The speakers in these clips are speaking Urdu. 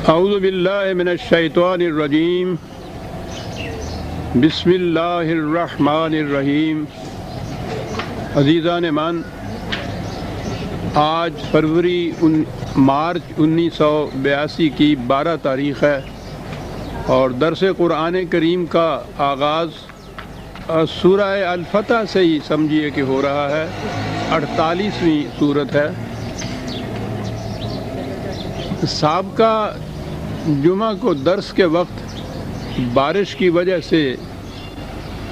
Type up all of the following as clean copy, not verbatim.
اعوذ باللہ من الشیطان الرجیم بسم اللہ الرحمن الرحیم۔ عزیزان من، آج مارچ 1982 کی 12 تاریخ ہے اور درس قرآن کریم کا آغاز سورہ الفتح سے ہی سمجھیے کہ ہو رہا ہے۔ 48ویں سورت ہے۔ سابقہ جمعہ کو درس کے وقت بارش کی وجہ سے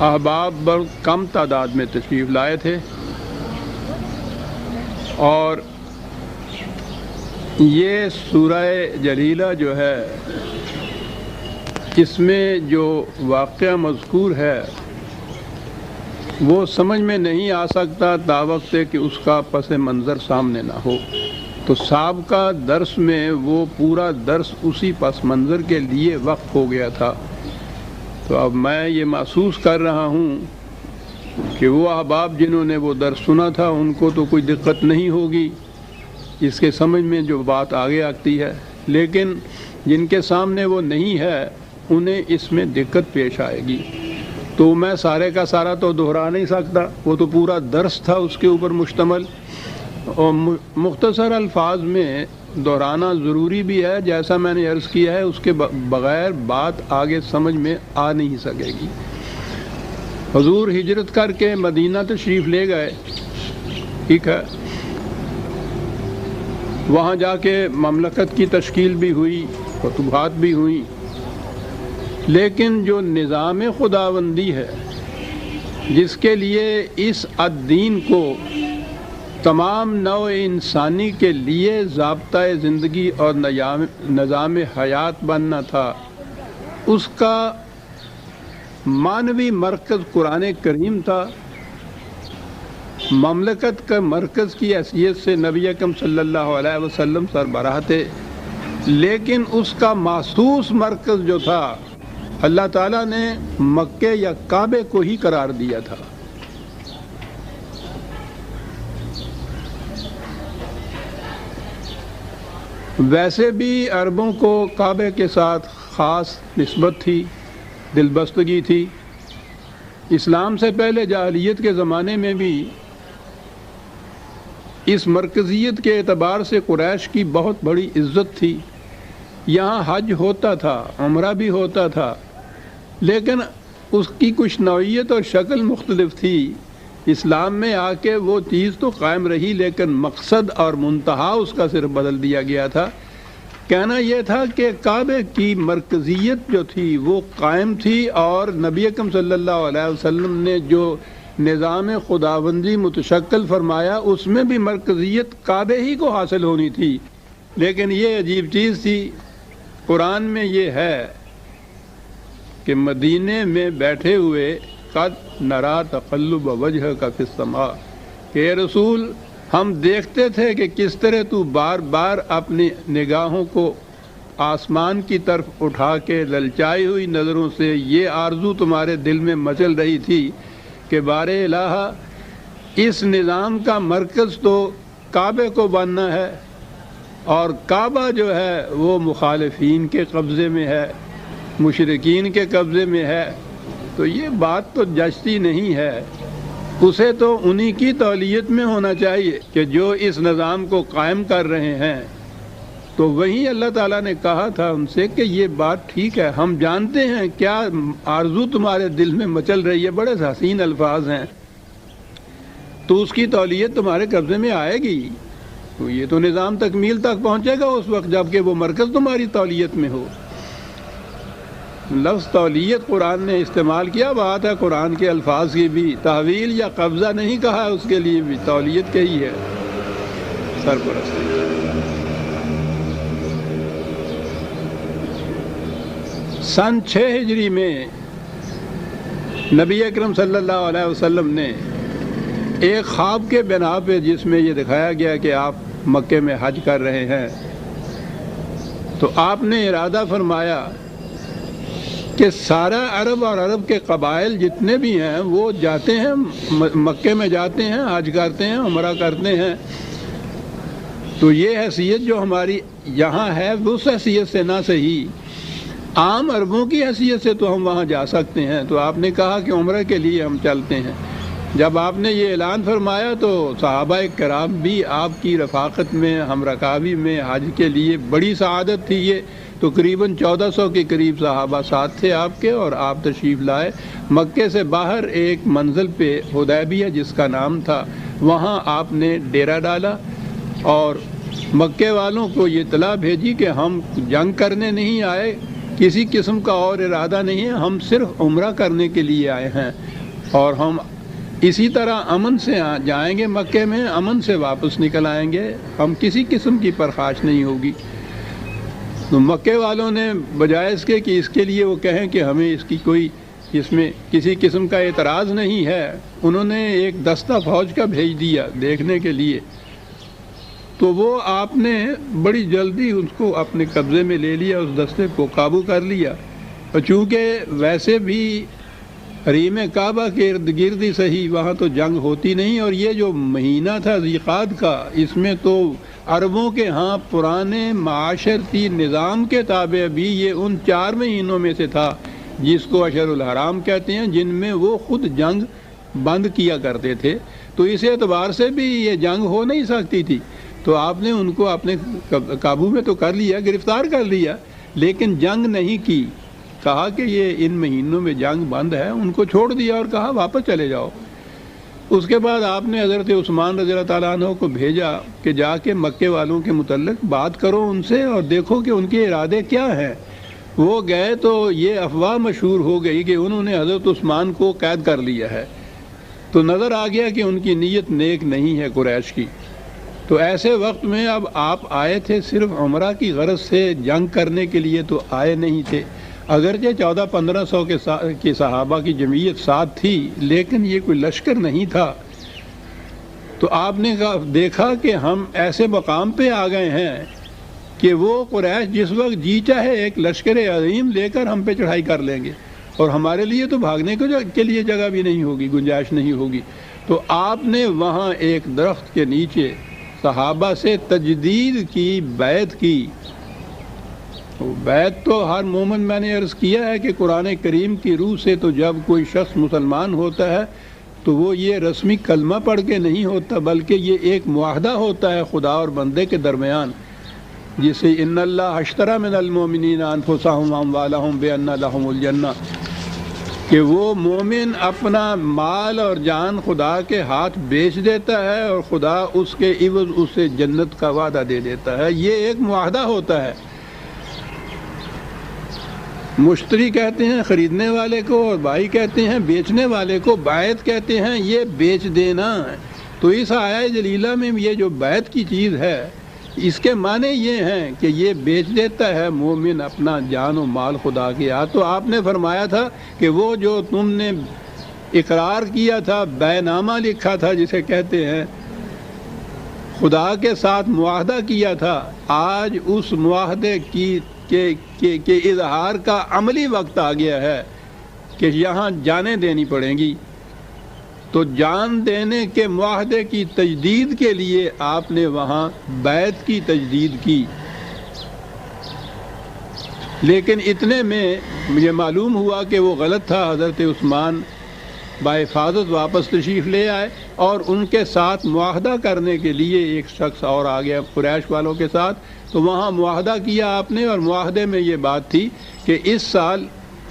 احباب بہت کم تعداد میں تشریف لائے تھے، اور یہ سورہ جلیلہ جو ہے، اس میں جو واقعہ مذکور ہے وہ سمجھ میں نہیں آ سکتا تاوقت کہ اس کا پس منظر سامنے نہ ہو۔ تو سابقہ درس میں وہ پورا درس اسی پس منظر کے لیے وقف ہو گیا تھا۔ تو اب میں یہ محسوس کر رہا ہوں کہ وہ احباب جنہوں نے وہ درس سنا تھا ان کو تو کوئی دقت نہیں ہوگی اس کے سمجھ میں جو بات آگے آتی ہے، لیکن جن کے سامنے وہ نہیں ہے انہیں اس میں دقت پیش آئے گی۔ تو میں سارے کا سارا تو دہرا نہیں سکتا، وہ تو پورا درس تھا اس کے اوپر مشتمل، اور مختصر الفاظ میں دہرانا ضروری بھی ہے۔ جیسا میں نے عرض کیا ہے، اس کے بغیر بات آگے سمجھ میں آ نہیں سکے گی۔ حضور ہجرت کر کے مدینہ تشریف لے گئے، ٹھیک ہے، وہاں جا کے مملکت کی تشکیل بھی ہوئی، فتوحات بھی ہوئیں، لیکن جو نظام خداوندی ہے جس کے لیے اس الدین کو تمام نوع انسانی کے لیے ضابطۂ زندگی اور نظام حیات بننا تھا، اس کا معنوی مرکز قرآن کریم تھا۔ مملکت کا مرکز کی حیثیت سے نبی اکرم صلی اللہ علیہ وسلم سربراہ تھے، لیکن اس کا محسوس مرکز جو تھا اللہ تعالیٰ نے مکے یا کعبے کو ہی قرار دیا تھا۔ ویسے بھی عربوں کو کعبے کے ساتھ خاص نسبت تھی، دلبستگی تھی۔ اسلام سے پہلے جاہلیت کے زمانے میں بھی اس مرکزیت کے اعتبار سے قریش کی بہت بڑی عزت تھی۔ یہاں حج ہوتا تھا، عمرہ بھی ہوتا تھا، لیکن اس کی کچھ نوعیت اور شکل مختلف تھی۔ اسلام میں آ کے وہ چیز تو قائم رہی، لیکن مقصد اور منتہا اس کا صرف بدل دیا گیا تھا۔ کہنا یہ تھا کہ کعبے کی مرکزیت جو تھی وہ قائم تھی، اور نبی اکرم صلی اللہ علیہ وسلم نے جو نظام خداوندی متشکل فرمایا اس میں بھی مرکزیت کعبے ہی کو حاصل ہونی تھی۔ لیکن یہ عجیب چیز تھی، قرآن میں یہ ہے کہ مدینے میں بیٹھے ہوئے قد نرا تقلب وجہک فی السماء، کہ اے رسول ہم دیکھتے تھے کہ کس طرح تو بار بار اپنی نگاہوں کو آسمان کی طرف اٹھا کے للچائی ہوئی نظروں سے یہ آرزو تمہارے دل میں مچل رہی تھی کہ بار الہ اس نظام کا مرکز تو کعبے کو بننا ہے، اور کعبہ جو ہے وہ مخالفین کے قبضے میں ہے، مشرکین کے قبضے میں ہے۔ تو یہ بات تو جچتی نہیں ہے، اسے تو انہی کی تولیت میں ہونا چاہیے کہ جو اس نظام کو قائم کر رہے ہیں۔ تو وہیں اللہ تعالیٰ نے کہا تھا ان سے کہ یہ بات ٹھیک ہے، ہم جانتے ہیں کیا آرزو تمہارے دل میں مچل رہی ہے، بڑے حسین الفاظ ہیں، تو اس کی تولیت تمہارے قبضے میں آئے گی۔ تو یہ تو نظام تکمیل تک پہنچے گا اس وقت جب کہ وہ مرکز تمہاری تولیت میں ہو۔ لفظ تولیت قرآن نے استعمال کیا، بات ہے قرآن کے الفاظ کی بھی، تحویل یا قبضہ نہیں کہا، اس کے لیے بھی تولیت کہی ہے، سرپرستی۔ سن 6 ہجری میں نبی اکرم صلی اللہ علیہ وسلم نے ایک خواب کے بنا پہ، جس میں یہ دکھایا گیا کہ آپ مکے میں حج کر رہے ہیں، تو آپ نے ارادہ فرمایا کہ سارا عرب اور عرب کے قبائل جتنے بھی ہیں وہ جاتے ہیں، مکے میں جاتے ہیں، حج کرتے ہیں، عمرہ کرتے ہیں، تو یہ حیثیت جو ہماری یہاں ہے اس حیثیت سے نہ صحیح، عام عربوں کی حیثیت سے تو ہم وہاں جا سکتے ہیں۔ تو آپ نے کہا کہ عمرہ کے لیے ہم چلتے ہیں۔ جب آپ نے یہ اعلان فرمایا تو صحابہ کرام بھی آپ کی رفاقت میں، ہم رکابی میں حج کے لیے بڑی سعادت تھی۔ یہ تقریباً 1400 کے قریب صحابہ ساتھ تھے آپ کے، اور آپ تشریف لائے مکے سے باہر ایک منزل پہ حدیبیہ جس کا نام تھا، وہاں آپ نے ڈیرا ڈالا اور مکے والوں کو یہ اطلاع بھیجی کہ ہم جنگ کرنے نہیں آئے، کسی قسم کا اور ارادہ نہیں ہے، ہم صرف عمرہ کرنے کے لیے آئے ہیں، اور ہم اسی طرح امن سے جائیں گے مکے میں، امن سے واپس نکل آئیں گے، ہم کسی قسم کی پرخاش نہیں ہوگی۔ تو مکے والوں نے بجائے اس کے کہ اس کے لیے وہ کہیں کہ ہمیں اس میں کسی قسم کا اعتراض نہیں ہے، انہوں نے ایک دستہ فوج کا بھیج دیا دیکھنے کے لیے۔ تو وہ آپ نے بڑی جلدی اس کو اپنے قبضے میں لے لیا، اس دستے کو قابو کر لیا، اور چونکہ ویسے بھی حریم کعبہ کے ارد گرد ہی صحیح وہاں تو جنگ ہوتی نہیں، اور یہ جو مہینہ تھا ذی قعدہ کا، اس میں تو عربوں کے ہاں پرانے معاشرتی نظام کے تابع بھی یہ ان 4 مہینوں میں سے تھا جس کو اشہر الحرام کہتے ہیں، جن میں وہ خود جنگ بند کیا کرتے تھے۔ تو اس اعتبار سے بھی یہ جنگ ہو نہیں سکتی تھی۔ تو آپ نے ان کو اپنے قابو میں تو کر لیا، گرفتار کر لیا، لیکن جنگ نہیں کی۔ کہا کہ یہ ان مہینوں میں جنگ بند ہے، ان کو چھوڑ دیا اور کہا واپس چلے جاؤ۔ اس کے بعد آپ نے حضرت عثمان رضی اللہ تعالیٰ عنہ کو بھیجا کہ جا کے مکے والوں کے متعلق بات کرو ان سے اور دیکھو کہ ان کے ارادے کیا ہیں۔ وہ گئے تو یہ افواہ مشہور ہو گئی کہ انہوں نے حضرت عثمان کو قید کر لیا ہے، تو نظر آ گیا کہ ان کی نیت نیک نہیں ہے قریش کی۔ تو ایسے وقت میں اب آپ آئے تھے صرف عمرہ کی غرض سے، جنگ کرنے کے لیے تو آئے نہیں تھے، اگرچہ 1400-1500 کے صحابہ کی جمعیت ساتھ تھی، لیکن یہ کوئی لشکر نہیں تھا۔ تو آپ نے دیکھا کہ ہم ایسے مقام پہ آ گئے ہیں کہ وہ قریش جس وقت جی چاہے ایک لشکر عظیم لے کر ہم پہ چڑھائی کر لیں گے، اور ہمارے لیے تو بھاگنے کے لیے جگہ بھی نہیں ہوگی، گنجائش نہیں ہوگی۔ تو آپ نے وہاں ایک درخت کے نیچے صحابہ سے تجدید کی، بیعت کی۔ بیعت تو ہر مومن، میں نے عرض کیا ہے کہ قرآن کریم کی روح سے تو جب کوئی شخص مسلمان ہوتا ہے تو وہ یہ رسمی کلمہ پڑھ کے نہیں ہوتا، بلکہ یہ ایک معاہدہ ہوتا ہے خدا اور بندے کے درمیان، جسے ان اللہ اشتری من المؤمنین انفسهم واموالهم بان لهم الجنہ، کہ وہ مومن اپنا مال اور جان خدا کے ہاتھ بیچ دیتا ہے اور خدا اس کے عوض اسے جنت کا وعدہ دے دیتا ہے۔ یہ ایک معاہدہ ہوتا ہے۔ مشتری کہتے ہیں خریدنے والے کو، اور بھائی کہتے ہیں بیچنے والے کو، بیعت کہتے ہیں یہ بیچ دینا ہے۔ تو اس آیہ جلیلہ میں یہ جو بیعت کی چیز ہے، اس کے معنی یہ ہیں کہ یہ بیچ دیتا ہے مومن اپنا جان و مال خدا کے ہاتھ۔ تو آپ نے فرمایا تھا کہ وہ جو تم نے اقرار کیا تھا، بیع نامہ لکھا تھا جسے کہتے ہیں، خدا کے ساتھ معاہدہ کیا تھا، آج اس معاہدے کے اظہار کا عملی وقت آ گیا ہے کہ یہاں جانیں دینی پڑیں گی۔ تو جان دینے کے معاہدے کی تجدید کے لیے آپ نے وہاں بیعت کی تجدید کی۔ لیکن اتنے میں مجھے معلوم ہوا کہ وہ غلط تھا۔ حضرت عثمان بحفاظت واپس تشریف لے آئے، اور ان کے ساتھ معاہدہ کرنے کے لیے ایک شخص اور آ گیا قریش والوں کے ساتھ۔ تو وہاں معاہدہ کیا آپ نے، اور معاہدے میں یہ بات تھی کہ اس سال،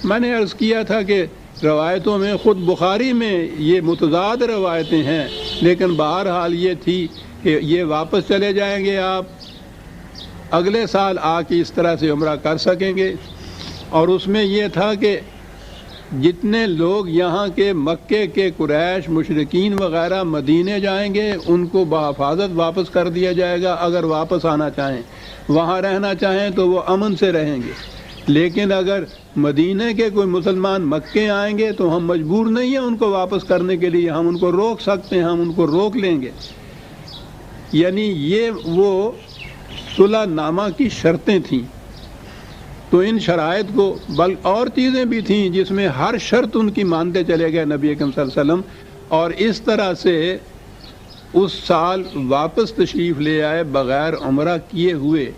میں نے عرض کیا تھا کہ روایتوں میں، خود بخاری میں یہ متضاد روایتیں ہیں، لیکن بہرحال یہ تھی کہ یہ واپس چلے جائیں گے آپ، اگلے سال آ کے اس طرح سے عمرہ کر سکیں گے۔ اور اس میں یہ تھا کہ جتنے لوگ یہاں کے مکے کے قریش مشرکین وغیرہ مدینے جائیں گے، ان کو بحفاظت واپس کر دیا جائے گا۔ اگر واپس آنا چاہیں، وہاں رہنا چاہیں تو وہ امن سے رہیں گے، لیکن اگر مدینے کے کوئی مسلمان مکے آئیں گے تو ہم مجبور نہیں ہیں ان کو واپس کرنے کے لیے، ہم ان کو روک سکتے ہیں، ہم ان کو روک لیں گے۔ یعنی یہ وہ صلح نامہ کی شرطیں تھیں۔ تو ان شرائط کو، اور چیزیں بھی تھیں جس میں ہر شرط ان کی مانتے چلے گئے نبی اکرم صلی اللہ علیہ وسلم، اور اس طرح سے اس سال واپس تشریف لے آئے بغیر عمرہ کیے ہوئے،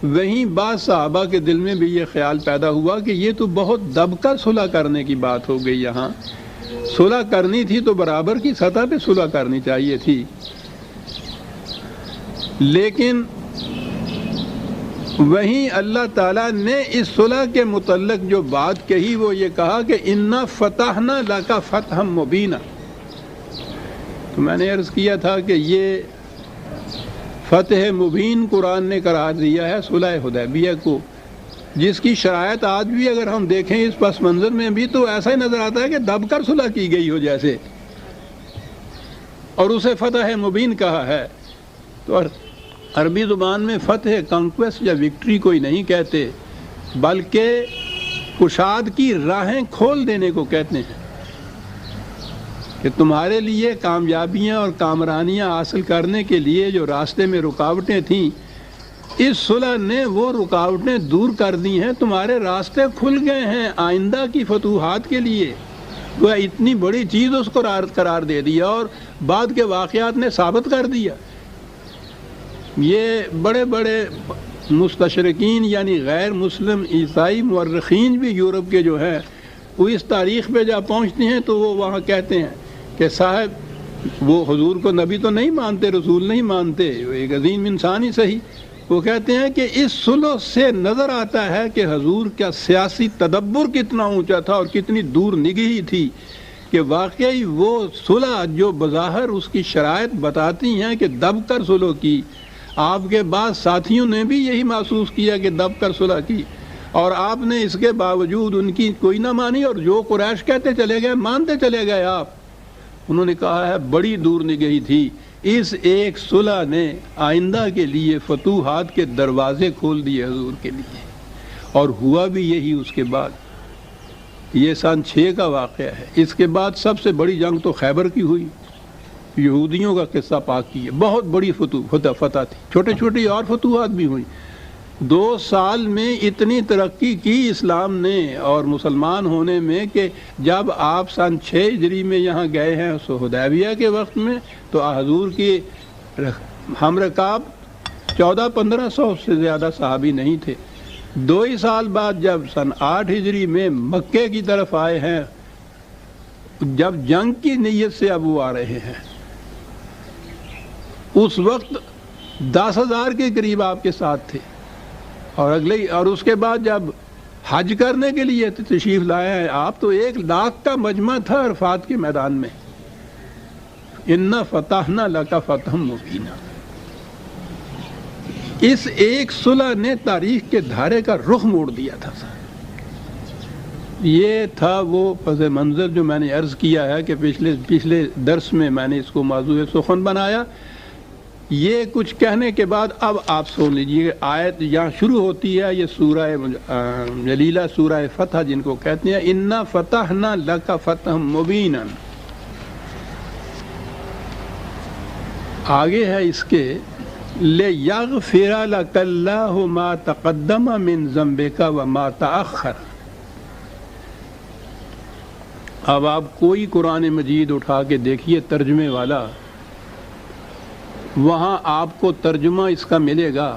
وہیں بعض صحابہ کے دل میں بھی یہ خیال پیدا ہوا کہ یہ تو بہت دب کر صلح کرنے کی بات ہو گئی، یہاں صلح کرنی تھی تو برابر کی سطح پہ صلح کرنی چاہیے تھی۔ لیکن وہیں اللہ تعالیٰ نے اس صلح کے متعلق جو بات کہی وہ یہ کہا کہ اِنَّا فَتَحْنَا لَكَ فَتْحًا مُبِينًا۔ تو میں نے عرض کیا تھا کہ یہ فتح مبین قرآن نے قرار دیا ہے صلح حدیبیہ کو، جس کی شرائط آج بھی اگر ہم دیکھیں اس پس منظر میں بھی تو ایسا ہی نظر آتا ہے کہ دب کر صلح کی گئی ہو جیسے، اور اسے فتح مبین کہا ہے۔ تو عربی زبان میں فتح، کنکویسٹ یا وکٹری کوئی نہیں کہتے، بلکہ کشاد کی راہیں کھول دینے کو کہتے ہیں، کہ تمہارے لیے کامیابیاں اور کامرانیاں حاصل کرنے کے لیے جو راستے میں رکاوٹیں تھیں، اس صلح نے وہ رکاوٹیں دور کر دی ہیں، تمہارے راستے کھل گئے ہیں آئندہ کی فتوحات کے لیے۔ وہ اتنی بڑی چیز اس کو قرار دے دیا اور بعد کے واقعات نے ثابت کر دیا۔ یہ بڑے بڑے مستشرقین یعنی غیر مسلم عیسائی مورخین بھی یورپ کے جو ہیں وہ اس تاریخ پہ جب پہنچتے ہیں تو وہ وہاں کہتے ہیں کہ صاحب وہ حضور کو نبی تو نہیں مانتے، رسول نہیں مانتے، وہ ایک عظیم انسان ہی صحیح، وہ کہتے ہیں کہ اس صلح سے نظر آتا ہے کہ حضور کا سیاسی تدبر کتنا اونچا تھا اور کتنی دور نگہی تھی، کہ واقعی وہ صلح جو بظاہر اس کی شرائط بتاتی ہیں کہ دب کر صلح کی، آپ کے بعض ساتھیوں نے بھی یہی محسوس کیا کہ دب کر صلح کی، اور آپ نے اس کے باوجود ان کی کوئی نہ مانی، اور جو قریش کہتے چلے گئے مانتے چلے گئے آپ۔ انہوں نے کہا ہے بڑی دور نگہی تھی، اس ایک صلح نے آئندہ کے لیے فتوحات کے دروازے کھول دیے حضور کے لیے، اور ہوا بھی یہی۔ اس کے بعد یہ سن 6 کا واقعہ ہے۔ اس کے بعد سب سے بڑی جنگ تو خیبر کی ہوئی، یہودیوں کا قصہ پاک کی ہے، بہت بڑی فتح تھی، چھوٹے چھوٹی اور فتوحات بھی ہوئی۔ 2 سال میں اتنی ترقی کی اسلام نے اور مسلمان ہونے میں کہ جب آپ سن 6 ہجری میں یہاں گئے ہیں حدیبیہ کے وقت میں تو حضور کی ہم رکاب 1400-1500 سے زیادہ صحابی نہیں تھے۔ 2 ہی سال بعد جب سن 8 ہجری میں مکے کی طرف آئے ہیں، جب جنگ کی نیت سے اب وہ آ رہے ہیں، اس وقت 10,000 کے قریب آپ کے ساتھ تھے، اور اس کے بعد جب حج کرنے کے لیے تشریف لائے ہیں آپ تو 1,00,000 کا مجمع تھا عرفات کے میدان میں۔ اِنَّا فَتَحْنَا لَكَ فَتْحًا مُبِينًا۔ اس ایک صلح نے تاریخ کے دھارے کا رخ موڑ دیا تھا۔ یہ تھا وہ پس منظر جو میں نے عرض کیا ہے کہ پچھلے درس میں میں نے اس کو موضوع سخن بنایا۔ یہ کچھ کہنے کے بعد اب آپ سن لیجیے، آیت یہاں شروع ہوتی ہے، یہ سورہ جلیلہ سورہ فتح جن کو کہتے ہیں، اِنَّا فَتَحْنَا لَكَ فَتْحًا مُبِينًا۔ آگے ہے اس کے لِيَغْفِرَ لَكَ اللَّهُ مَا تَقَدَّمَ مِن ذَنبِكَ وَمَا تَأَخَّرَ۔ اب آپ کوئی قرآن مجید اٹھا کے دیکھیے ترجمے والا، وہاں آپ کو ترجمہ اس کا ملے گا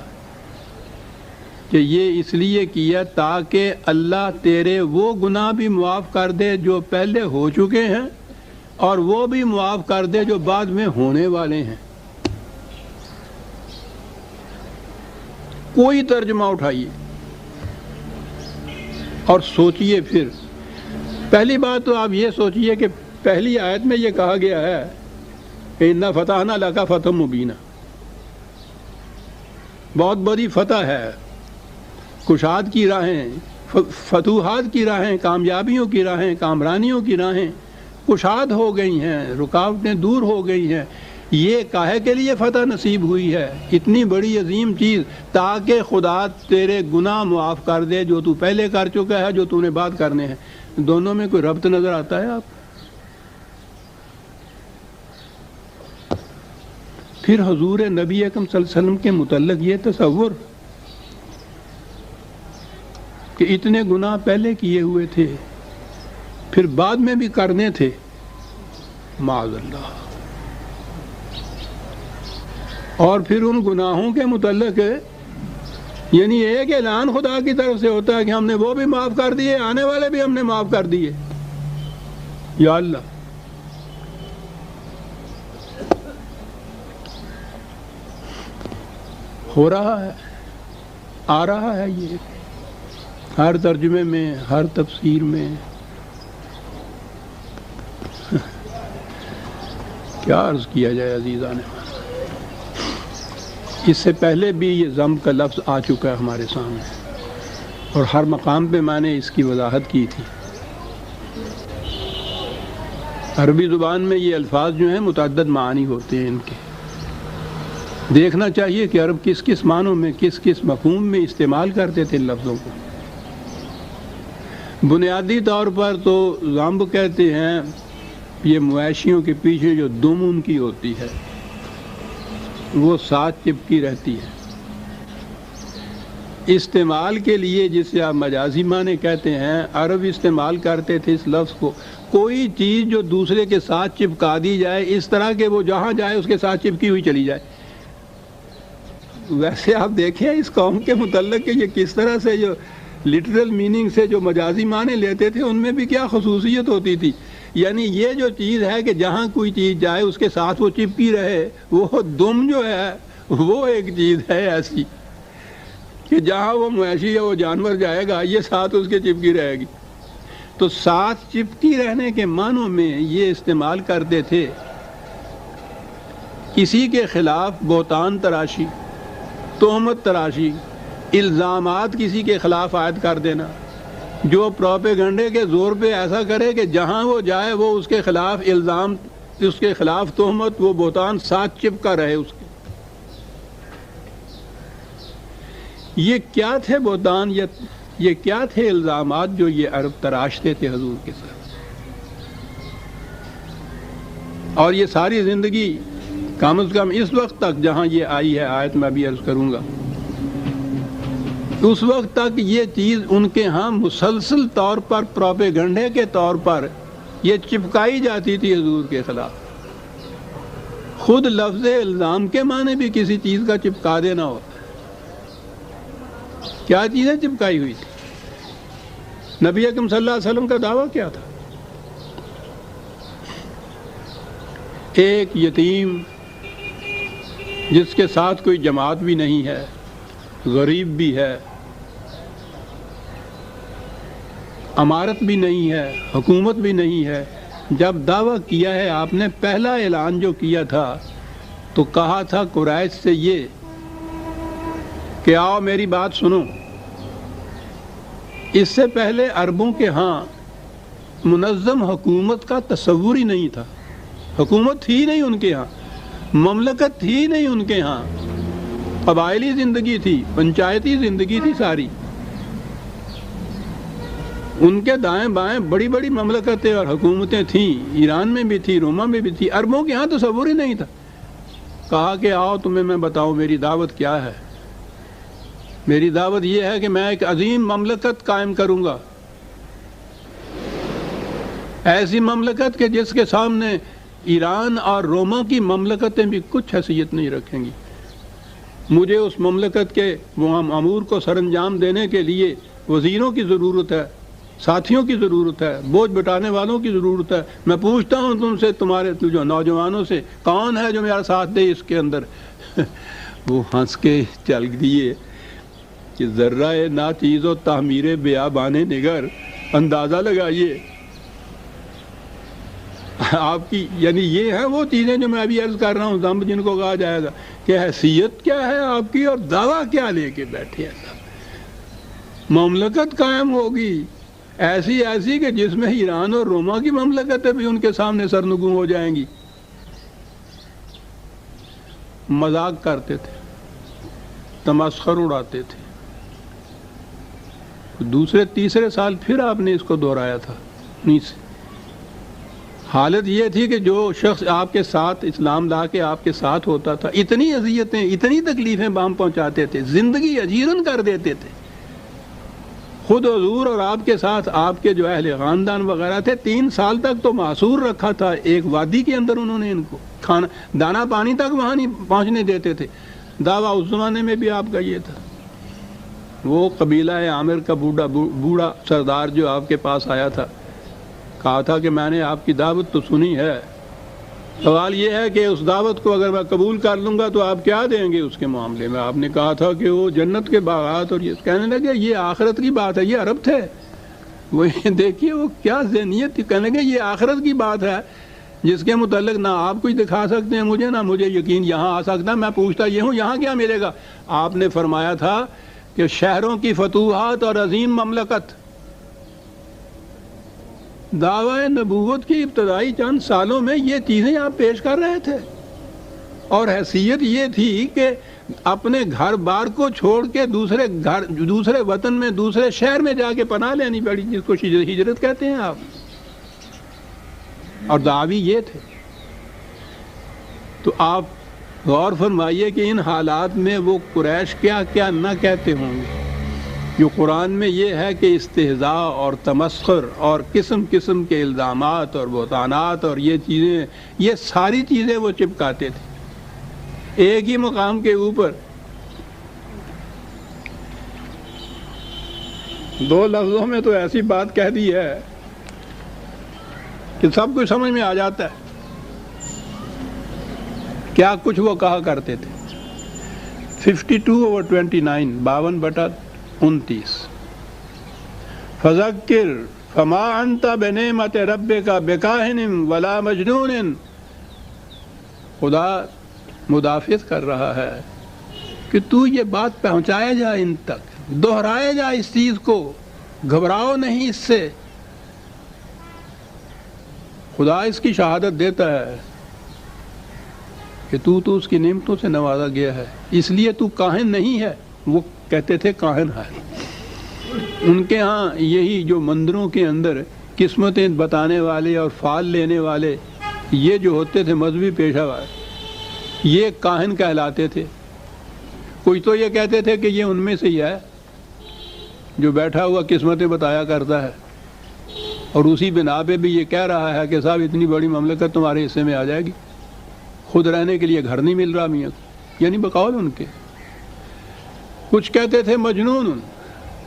کہ یہ اس لیے کیا تاکہ اللہ تیرے وہ گناہ بھی معاف کر دے جو پہلے ہو چکے ہیں، اور وہ بھی معاف کر دے جو بعد میں ہونے والے ہیں۔ کوئی ترجمہ اٹھائیے اور سوچئے۔ پھر پہلی بات تو آپ یہ سوچئے کہ پہلی آیت میں یہ کہا گیا ہے کہ اِنَّا فَتَحْنَا لَكَ فَتْحًا مُبِينًا، بہت بڑی فتح ہے، کشاد کی راہیں، فتوحات کی راہیں، کامیابیوں کی راہیں، کامرانیوں کی راہیں کشاد ہو گئی ہیں، رکاوٹیں دور ہو گئی ہیں۔ یہ کاہے کے لیے فتح نصیب ہوئی ہے؟ اتنی بڑی عظیم چیز، تاکہ خدا تیرے گناہ معاف کر دے جو تو پہلے کر چکا ہے، جو تو نے بعد کرنے ہیں۔ دونوں میں کوئی ربط نظر آتا ہے آپ؟ پھر حضور نبی اکرم صلی اللہ علیہ وسلم کے متعلق یہ تصور کہ اتنے گناہ پہلے کیے ہوئے تھے، پھر بعد میں بھی کرنے تھے، معاذ اللہ۔ اور پھر ان گناہوں کے متعلق یعنی ایک اعلان خدا کی طرف سے ہوتا ہے کہ ہم نے وہ بھی معاف کر دیے، آنے والے بھی ہم نے معاف کر دیے. یا اللہ، ہو رہا ہے، آ رہا ہے یہ ہر ترجمے میں، ہر تفسیر میں. کیا عرض کیا جائے عزیزان، اس سے پہلے بھی یہ ذنب کا لفظ آ چکا ہے ہمارے سامنے، اور ہر مقام پہ میں نے اس کی وضاحت کی تھی. عربی زبان میں یہ الفاظ جو ہیں متعدد معانی ہوتے ہیں ان کے. دیکھنا چاہیے کہ عرب کس کس معنوں میں، کس کس مفہوم میں استعمال کرتے تھے ان لفظوں کو. بنیادی طور پر تو ذنب کہتے ہیں یہ مویشیوں کے پیچھے جو دم ان کی ہوتی ہے وہ ساتھ چپکی رہتی ہے. استعمال کے لیے جسے آپ مجازی معنی کہتے ہیں، عرب استعمال کرتے تھے اس لفظ کو کوئی چیز جو دوسرے کے ساتھ چپکا دی جائے، اس طرح کہ وہ جہاں جائے اس کے ساتھ چپکی ہوئی چلی جائے. ویسے آپ دیکھیں اس قوم کے متعلق کہ یہ کس طرح سے جو لٹرل میننگ سے جو مجازی معنی لیتے تھے ان میں بھی کیا خصوصیت ہوتی تھی. یعنی یہ جو چیز ہے کہ جہاں کوئی چیز جائے اس کے ساتھ وہ چپکی رہے، وہ دم جو ہے وہ ایک چیز ہے ایسی کہ جہاں وہ مویشی یا وہ جانور جائے گا یہ ساتھ اس کے چپکی رہے گی. تو ساتھ چپکی رہنے کے معنوں میں یہ استعمال کرتے تھے کسی کے خلاف بہتان تراشی، تہمت تراشی، الزامات کسی کے خلاف عائد کر دینا، جو پروپیگنڈے کے زور پہ ایسا کرے کہ جہاں وہ جائے وہ اس کے خلاف الزام، اس کے خلاف تہمت، وہ بہتان ساتھ چپکا رہے اس کے. یہ کیا تھے بہتان، یہ کیا تھے الزامات جو یہ عرب تراشتے تھے حضور کے ساتھ. اور یہ ساری زندگی کم از کم اس وقت تک جہاں یہ آئی ہے آیت میں بھی عرض کروں گا، اس وقت تک یہ چیز ان کے ہاں مسلسل طور پر پروپیگنڈے کے طور پر یہ چپکائی جاتی تھی حضور کے خلاف. خود لفظ الزام کے معنی بھی کسی چیز کا چپکا دینا ہوتا ہے. کیا چیزیں چپکائی ہوئی تھی؟ نبی اکرم صلی اللہ علیہ وسلم کا دعویٰ کیا تھا؟ ایک یتیم جس کے ساتھ کوئی جماعت بھی نہیں ہے، غریب بھی ہے، امارت بھی نہیں ہے، حکومت بھی نہیں ہے، جب دعویٰ کیا ہے آپ نے، پہلا اعلان جو کیا تھا تو کہا تھا قریش سے یہ کہ آؤ میری بات سنو. اس سے پہلے عربوں کے ہاں منظم حکومت کا تصور ہی نہیں تھا. حکومت تھی نہیں ان کے ہاں، مملکت تھی نہیں ان کے ہاں، قبائلی زندگی تھی، پنچایتی زندگی تھی ساری. ان کے دائیں بائیں بڑی بڑی مملکتیں اور حکومتیں تھیں، ایران میں بھی تھی، روما میں بھی تھی. عربوں کے ہاں تصور ہی نہیں تھا. کہا کہ آؤ تمہیں میں بتاؤں میری دعوت کیا ہے. میری دعوت یہ ہے کہ میں ایک عظیم مملکت قائم کروں گا، ایسی مملکت کہ جس کے سامنے ایران اور روما کی مملکتیں بھی کچھ حیثیت نہیں رکھیں گی. مجھے اس مملکت کے امور کو سر انجام دینے کے لیے وزیروں کی ضرورت ہے، ساتھیوں کی ضرورت ہے، بوجھ بٹانے والوں کی ضرورت ہے. میں پوچھتا ہوں تم سے، تمہارے جو نوجوانوں سے، کون ہے جو میرا ساتھ دے اس کے اندر؟ وہ ہنس کے چل دیے کہ ذرہ ناچیز و تعمیر بیابان نگر، اندازہ لگائیے آپ کی، یعنی یہ ہیں وہ چیزیں جو میں ابھی عرض کر رہا ہوں، ذنب جن کو کہا جائے گا کہ حیثیت کیا ہے آپ کی اور دعویٰ کیا لے کے بیٹھے ہیں. مملکت قائم ہوگی ایسی کہ جس میں ایران اور روما کی مملکتیں بھی ان کے سامنے سرنگوں ہو جائیں گی. مذاق کرتے تھے، تمسخر اڑاتے تھے. دوسرے تیسرے سال پھر آپ نے اس کو دہرایا تھا. حالت یہ تھی کہ جو شخص آپ کے ساتھ اسلام لا کے آپ کے ساتھ ہوتا تھا، اتنی اذیتیں، اتنی تکلیفیں بام پہنچاتے تھے، زندگی اجیرن کر دیتے تھے، خود حضور اور آپ کے ساتھ آپ کے جو اہل خاندان وغیرہ تھے 3 سال تک تو معصور رکھا تھا ایک وادی کے اندر، انہوں نے ان کو کھانا دانا پانی تک وہاں نہیں پہنچنے دیتے تھے۔ دعویٰ اس زمانے میں بھی آپ کا یہ تھا۔ وہ قبیلہ عامر کا بوڑھا سردار جو آپ کے پاس آیا تھا، کہا تھا کہ میں نے آپ کی دعوت تو سنی ہے، سوال یہ ہے کہ اس دعوت کو اگر میں قبول کر لوں گا تو آپ کیا دیں گے اس کے معاملے میں؟ آپ نے کہا تھا کہ وہ جنت کے باغات، اور یہ کہنے لگے یہ آخرت کی بات ہے، یہ عرب تھے وہ، دیکھیے وہ کیا ذہنیت تھی، کہنے لگے یہ آخرت کی بات ہے جس کے متعلق نہ آپ کچھ دکھا سکتے ہیں مجھے، نہ مجھے یقین یہاں آ سکتا، میں پوچھتا یہ ہوں یہاں کیا ملے گا؟ آپ نے فرمایا تھا کہ شہروں کی فتوحات اور عظیم مملکت، دعوی نبوت کی ابتدائی چند سالوں میں یہ چیزیں آپ پیش کر رہے تھے، اور حیثیت یہ تھی کہ اپنے گھر بار کو چھوڑ کے دوسرے وطن میں دوسرے شہر میں جا کے پناہ لینی پڑی، جس کو ہجرت کہتے ہیں آپ، اور دعوی یہ تھے۔ تو آپ غور فرمائیے کہ ان حالات میں وہ قریش کیا کیا نہ کہتے ہوں گے، جو قرآن میں یہ ہے کہ استہزاء اور تمسخر اور قسم قسم کے الزامات اور بہتانات اور یہ چیزیں، یہ ساری چیزیں وہ چپکاتے تھے ایک ہی مقام کے اوپر۔ 2 لفظوں میں تو ایسی بات کہہ دی ہے کہ سب کچھ سمجھ میں آ جاتا ہے کیا کچھ وہ کہا کرتے تھے۔ 52/29 52/29 فذکر فما انت بنعمت ربک بکاہن ولا مجنون۔ خدا مدافعت کر رہا ہے کہ تو یہ بات پہنچائے جا، ان تک دہرائے جا اس چیز کو، گھبراؤ نہیں اس سے۔ خدا اس کی شہادت دیتا ہے کہ تو اس کی نعمتوں سے نوازا گیا ہے، اس لیے تو کاہن نہیں ہے۔ وہ کہتے تھے کاہن ہے، ان کے ہاں یہی جو مندروں کے اندر قسمتیں بتانے والے اور فال لینے والے یہ جو ہوتے تھے مذہبی پیشہ ور، یہ کاہن کہلاتے تھے۔ کچھ تو یہ کہتے تھے کہ یہ ان میں سے ہی ہے جو بیٹھا ہوا قسمتیں بتایا کرتا ہے، اور اسی بنا پہ بھی یہ کہہ رہا ہے کہ صاحب اتنی بڑی مملکت تمہارے حصے میں آ جائے گی، خود رہنے کے لیے گھر نہیں مل رہا میاں کو، یعنی بقول ان کے۔ کچھ کہتے تھے مجنون،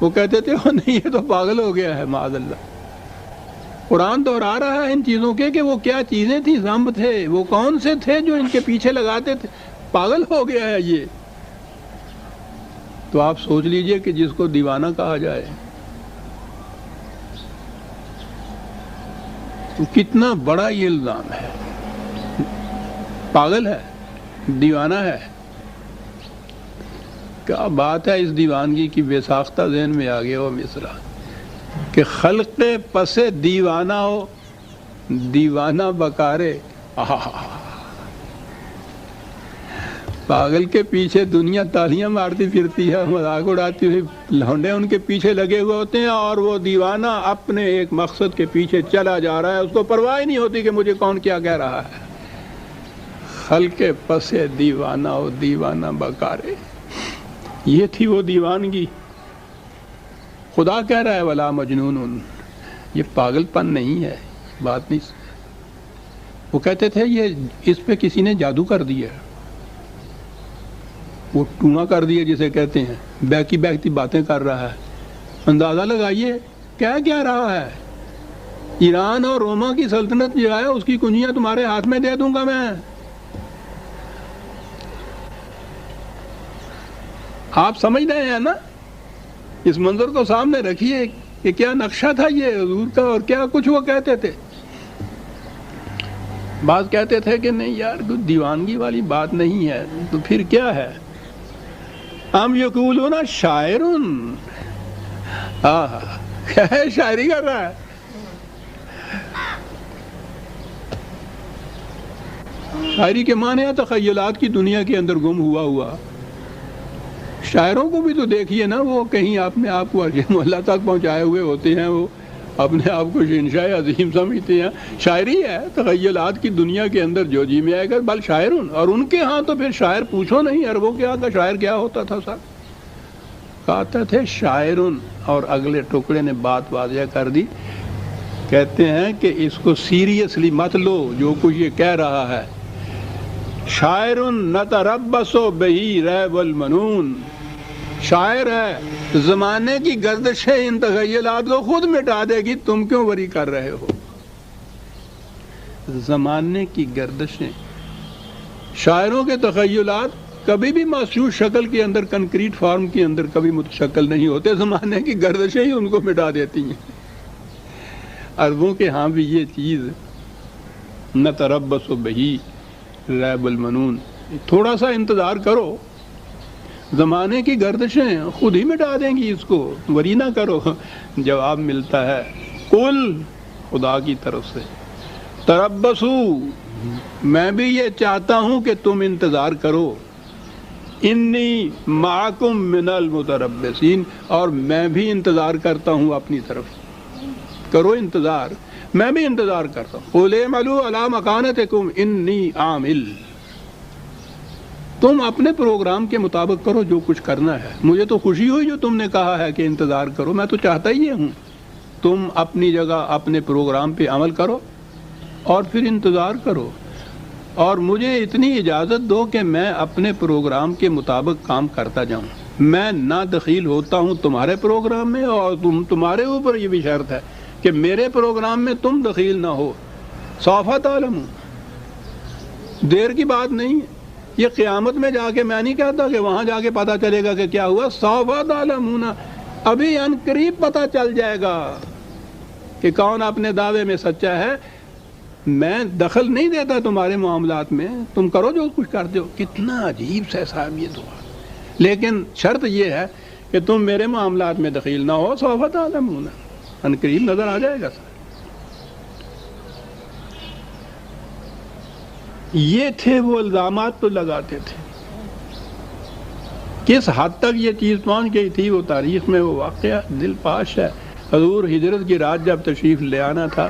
وہ کہتے تھے وہ نہیں یہ تو پاگل ہو گیا ہے معاذ اللہ۔ قرآن دہرا رہا ہے ان چیزوں کے کہ وہ کیا چیزیں تھیں، زمب تھے، وہ کون سے تھے جو ان کے پیچھے لگاتے تھے، پاگل ہو گیا ہے یہ۔ تو آپ سوچ لیجئے کہ جس کو دیوانہ کہا جائے تو کتنا بڑا یہ الزام ہے، پاگل ہے، دیوانہ ہے۔ کیا بات ہے اس دیوانگی کی، بے ساختہ ذہن میں آ گیا وہ مصرع کہ خلق پس دیوانہ ہو، دیوانہ بکارے۔ پاگل کے پیچھے دنیا تالیاں مارتی پھرتی ہے، مذاق اڑاتی ہوئی، لونڈے ان کے پیچھے لگے ہوئے ہوتے ہیں، اور وہ دیوانہ اپنے ایک مقصد کے پیچھے چلا جا رہا ہے، اس کو پرواہ نہیں ہوتی کہ مجھے کون کیا کہہ رہا ہے۔ خلق پس دیوانہ ہو، دیوانہ بکارے، یہ تھی وہ دیوانگی۔ خدا کہہ رہا ہے ولا مجنون، یہ پاگل پن نہیں ہے، بات نہیں۔ وہ کہتے تھے یہ اس پہ کسی نے جادو کر دیا، وہ ٹونا کر دیا جسے کہتے ہیں، بہکی بہکتی باتیں کر رہا ہے۔ اندازہ لگائیے کیا رہا ہے، ایران اور روما کی سلطنت جو ہے اس کی کنجیاں تمہارے ہاتھ میں دے دوں گا میں۔ آپ سمجھ رہے ہیں نا، اس منظر کو سامنے رکھیے کہ کیا نقشہ تھا یہ حضور کا، اور کیا کچھ وہ کہتے تھے۔ بعض کہتے تھے کہ نہیں یار کوئی دیوانگی والی بات نہیں ہے، تو پھر کیا ہے؟ ہم یقولون شاعر، کیا ہے، شاعری کر رہا ہے۔ شاعری کے معنی ہے تخیلات کی دنیا کے اندر گم ہوا۔ شاعروں کو بھی تو دیکھیے نا، وہ کہیں اپنے آپ کو عرش معلیٰ تک پہنچائے ہوئے ہوتے ہیں، وہ اپنے آپ کو شہنشاہ عظیم سمجھتے ہیں۔ شاعری ہے تخیلات کی دنیا کے اندر جو جی میں آئے گا، بل شاعرون، اور ان کے ہاں تو پھر شاعر پوچھو نہیں، عربوں کے ہاں کا شاعر کیا ہوتا تھا صاحب، کہتے تھے شاعرن، اور اگلے ٹکڑے نے بات واضح کر دی، کہتے ہیں کہ اس کو سیریسلی مت لو جو کچھ یہ کہہ رہا ہے. شاعر نتربص بہی ریب المنون، شاعر ہے، زمانے کی گردشیں ان تخیلات کو خود مٹا دے گی، تم کیوں وری کر رہے ہو؟ زمانے کی گردشیں، شاعروں کے تخیلات کبھی بھی محسوس شکل کے اندر، کنکریٹ فارم کے اندر کبھی متشکل نہیں ہوتے، زمانے کی گردشیں ہی ان کو مٹا دیتی ہیں. عربوں کے ہاں بھی یہ چیز نتربص بہی ریب المنون، تھوڑا سا انتظار کرو، زمانے کی گردشیں خود ہی مٹا دیں گی، اس کو وری نہ کرو. جواب ملتا ہے قل، خدا کی طرف سے، تربصو، میں بھی یہ چاہتا ہوں کہ تم انتظار کرو، انی معکم من المتربصین، اور میں بھی انتظار کرتا ہوں اپنی طرف، کرو انتظار، میں بھی انتظار کرتا ہوں. قل اعملوا علی مکانتکم انی عامل، تم اپنے پروگرام کے مطابق کرو جو کچھ کرنا ہے. مجھے تو خوشی ہوئی جو تم نے کہا ہے کہ انتظار کرو، میں تو چاہتا ہی یہ ہوں. تم اپنی جگہ اپنے پروگرام پہ عمل کرو اور پھر انتظار کرو، اور مجھے اتنی اجازت دو کہ میں اپنے پروگرام کے مطابق کام کرتا جاؤں. میں نہ دخیل ہوتا ہوں تمہارے پروگرام میں، اور تمہارے اوپر یہ بھی شرط ہے کہ میرے پروگرام میں تم دخیل نہ ہو. سوف تعلمون، دیر کی بات نہیں ہے، یہ قیامت میں جا کے، میں نہیں کہتا کہ وہاں جا کے پتہ چلے گا کہ کیا ہوا، سوف تعلمون، ابھی ان قریب پتہ چل جائے گا کہ کون اپنے دعوے میں سچا ہے. میں دخل نہیں دیتا تمہارے معاملات میں، تم کرو جو کچھ کرتے ہو. کتنا عجیب سا صاحب یہ دعا، لیکن شرط یہ ہے کہ تم میرے معاملات میں دخیل نہ ہو. سوف تعلمون، ان قریب نظر آ جائے گا. یہ تھے وہ الزامات تو لگاتے تھے. کس حد تک یہ چیز پہنچ گئی تھی وہ تاریخ میں وہ واقعہ دل پاش ہے. حضور ہجرت کی رات جب تشریف لے آنا تھا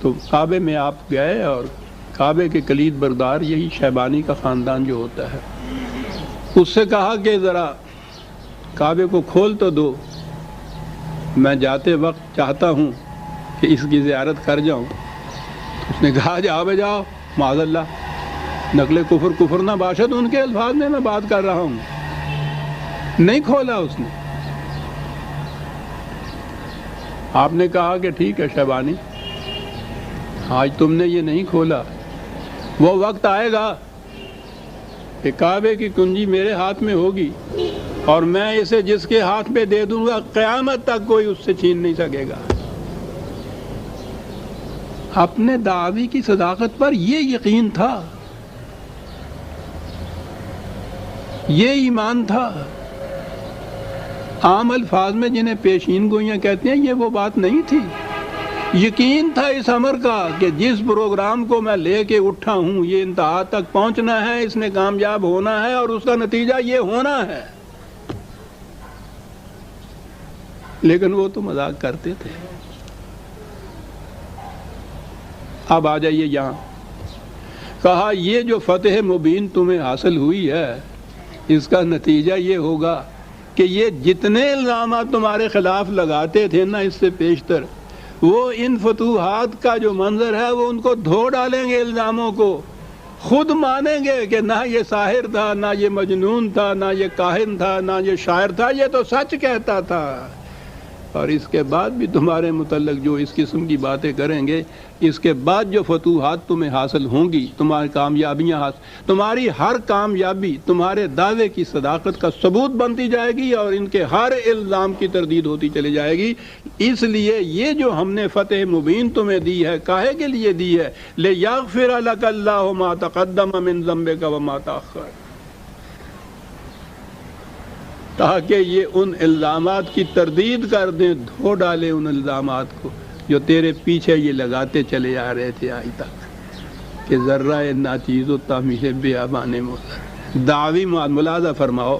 تو کعبے میں آپ گئے، اور کعبے کے کلید بردار یہی شیبانی کا خاندان جو ہوتا ہے، اس سے کہا کہ ذرا کعبے کو کھول تو دو، میں جاتے وقت چاہتا ہوں کہ اس کی زیارت کر جاؤں. اس نے کہا جاؤ بے جاؤ، معاذ اللہ، نقل کفر نہ باشد، ان کے الفاظ میں بات کر رہا ہوں. نہیں کھولا اس نے. آپ نے کہا کہ ٹھیک ہے شیبانی، آج تم نے یہ نہیں کھولا، وہ وقت آئے گا کہ کعبے کی کنجی میرے ہاتھ میں ہوگی، اور میں اسے جس کے ہاتھ میں دے دوں گا قیامت تک کوئی اس سے چھین نہیں سکے گا. اپنے دعوی کی صداقت پر یہ یقین تھا، یہ ایمان تھا. عام الفاظ میں جنہیں پیشین گوئیاں کہتے ہیں، یہ وہ بات نہیں تھی. یقین تھا اس امر کا کہ جس پروگرام کو میں لے کے اٹھا ہوں یہ انتہا تک پہنچنا ہے، اس نے کامیاب ہونا ہے، اور اس کا نتیجہ یہ ہونا ہے. لیکن وہ تو مذاق کرتے تھے. اب آ جائیے یہاں. کہا یہ جو فتح مبین تمہیں حاصل ہوئی ہے، اس کا نتیجہ یہ ہوگا کہ یہ جتنے الزامات تمہارے خلاف لگاتے تھے نا اس سے پیشتر، وہ ان فتوحات کا جو منظر ہے وہ ان کو دھو ڈالیں گے الزاموں کو. خود مانیں گے کہ نہ یہ ساحر تھا، نہ یہ مجنون تھا، نہ یہ کاہن تھا، نہ یہ شاعر تھا، یہ تو سچ کہتا تھا. اور اس کے بعد بھی تمہارے متعلق جو اس قسم کی باتیں کریں گے، اس کے بعد جو فتوحات تمہیں حاصل ہوں گی، تمہاری کامیابیاں تمہاری ہر کامیابی تمہارے دعوے کی صداقت کا ثبوت بنتی جائے گی، اور ان کے ہر الزام کی تردید ہوتی چلی جائے گی. اس لیے یہ جو ہم نے فتح مبین تمہیں دی ہے، کاہے کے لیے دی ہے؟ لِیَغْفِرَ لَكَ اللَّهُ مَا تَقَدَّمَ مِن ذَنبِكَ وَمَا تَأَخَّرَ، تاکہ یہ ان الزامات کی تردید کر دیں، دھو ڈالیں ان الزامات کو جو تیرے پیچھے یہ لگاتے چلے آ رہے تھے آج تک کہ ذرہ ناچیز و تعمیر بیابان مضر. دعوی ملاحظہ فرماؤ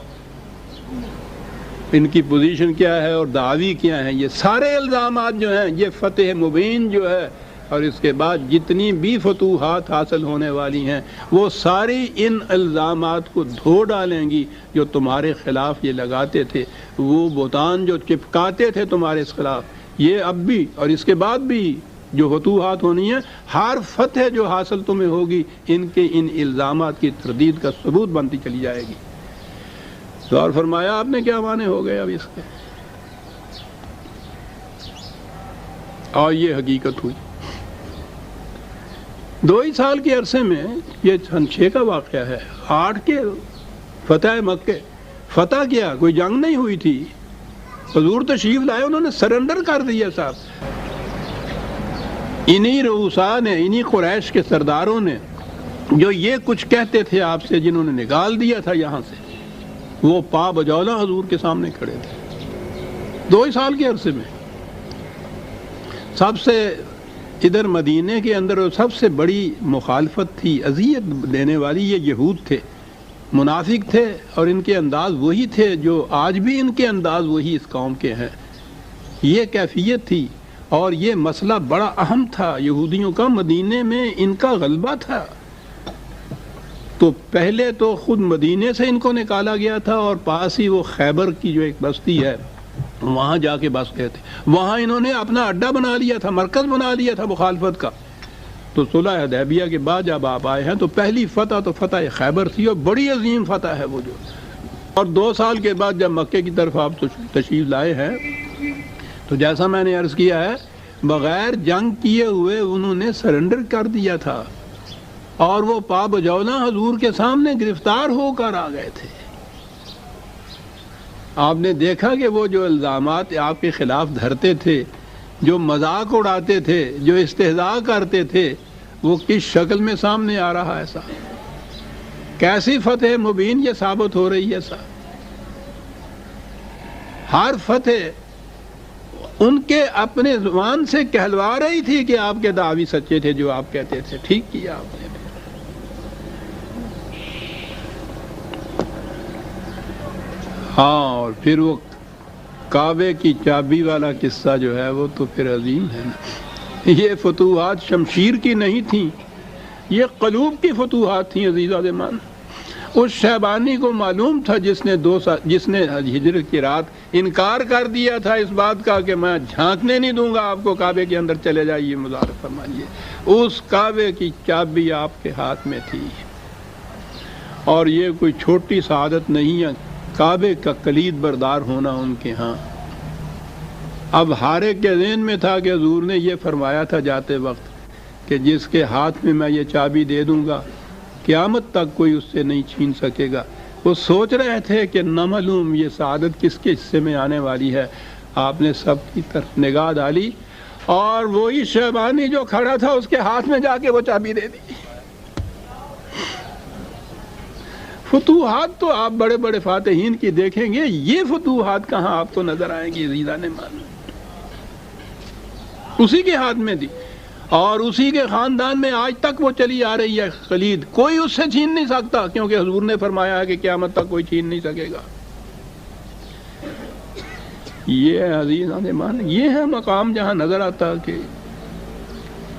ان کی پوزیشن کیا ہے اور دعوی کیا ہے. یہ سارے الزامات جو ہیں، یہ فتح مبین جو ہے اور اس کے بعد جتنی بھی فتوحات حاصل ہونے والی ہیں وہ ساری ان الزامات کو دھو ڈالیں گی جو تمہارے خلاف یہ لگاتے تھے، وہ بہتان جو چپکاتے تھے تمہارے اس خلاف، یہ اب بھی اور اس کے بعد بھی جو فتوحات ہونی ہیں، ہر فتح جو حاصل تمہیں ہوگی ان کے ان الزامات کی تردید کا ثبوت بنتی چلی جائے گی۔ تو اور فرمایا آپ نے کیا معنی ہو گئے اب اس کے، اور یہ حقیقت ہوئی۔ 2 ہی سال کے عرصے میں، یہ سن 6 کا واقعہ ہے، 8 کے فتح مکہ۔ فتح کیا، کوئی جنگ نہیں ہوئی تھی، حضور تشریف لائے، انہوں نے سرنڈر کر دیا صاحب۔ انہی رؤساء نے، انہی قریش کے سرداروں نے جو یہ کچھ کہتے تھے آپ سے، جنہوں نے نکال دیا تھا یہاں سے، وہ پا بجولا حضور کے سامنے کھڑے تھے 2 ہی سال کے عرصے میں۔ سب سے ادھر مدینے کے اندر سب سے بڑی مخالفت تھی، اذیت دینے والی، یہ یہود تھے، منافق تھے، اور ان کے انداز وہی تھے جو آج بھی ان کے انداز وہی اس قوم کے ہیں۔ یہ کیفیت تھی، اور یہ مسئلہ بڑا اہم تھا یہودیوں کا، مدینے میں ان کا غلبہ تھا۔ تو پہلے تو خود مدینے سے ان کو نکالا گیا تھا، اور پاس ہی وہ خیبر کی جو ایک بستی ہے وہاں جا کے بس گئے تھے، وہاں انہوں نے اپنا اڈا بنا لیا تھا، مرکز بنا لیا تھا مخالفت کا۔ تو صلح حدیبیہ کے بعد جب آپ آئے ہیں تو پہلی فتح تو فتح خیبر تھی، اور بڑی عظیم فتح ہے وہ جو، اور 2 سال کے بعد جب مکے کی طرف آپ تشریف لائے ہیں تو جیسا میں نے عرض کیا ہے، بغیر جنگ کیے ہوئے انہوں نے سرنڈر کر دیا تھا، اور وہ پا بجولا حضور کے سامنے گرفتار ہو کر آ گئے تھے۔ آپ نے دیکھا کہ وہ جو الزامات آپ کے خلاف دھرتے تھے، جو مذاق اڑاتے تھے، جو استہزاء کرتے تھے، وہ کس شکل میں سامنے آ رہا ہے صاحب، کیسی فتح مبین یہ ثابت ہو رہی ہے صاحب۔ ہر فتح ان کے اپنے زبان سے کہلوا رہی تھی کہ آپ کے دعوی سچے تھے جو آپ کہتے تھے، ٹھیک کیا آپ نے۔ ہاں، اور پھر وہ کعبے کی چابی والا قصہ جو ہے وہ تو پھر عظیم ہے نا۔ یہ فتوحات شمشیر کی نہیں تھیں، یہ قلوب کی فتوحات تھیں عزیز عظیمان۔ اس شیبانی کو معلوم تھا جس نے ہجرت کی رات انکار کر دیا تھا اس بات کا کہ میں جھانکنے نہیں دوں گا آپ کو، کعبے کے اندر چلے جائیے، مزار فرمائیے، اس کعبے کی چابی آپ کے ہاتھ میں تھی، اور یہ کوئی چھوٹی سعادت نہیں ہے کعبے کا کلید بردار ہونا ان کے ہاں۔ اب ہر ایک کے ذہن میں تھا کہ حضور نے یہ فرمایا تھا جاتے وقت کہ جس کے ہاتھ میں یہ چابی دے دوں گا قیامت تک کوئی اس سے نہیں چھین سکے گا۔ وہ سوچ رہے تھے کہ نہ معلوم یہ سعادت کس کے حصے میں آنے والی ہے۔ آپ نے سب کی طرف نگاہ ڈالی، اور وہی شیبانی جو کھڑا تھا اس کے ہاتھ میں جا کے وہ چابی دے دی۔ فتوحات تو آپ بڑے بڑے فاتحین کی دیکھیں گے، یہ فتوحات کہاں آپ کو نظر آئیں گی عزیزان مان؟ اسی کے ہاتھ میں دی، اور اسی کے خاندان میں آج تک وہ چلی آ رہی ہے خلید، کوئی اس سے چھین نہیں سکتا، کیونکہ حضور نے فرمایا ہے کہ قیامت تک کوئی چھین نہیں سکے گا۔ یہ ہے عزیزان مان، یہ ہے مقام جہاں نظر آتا کہ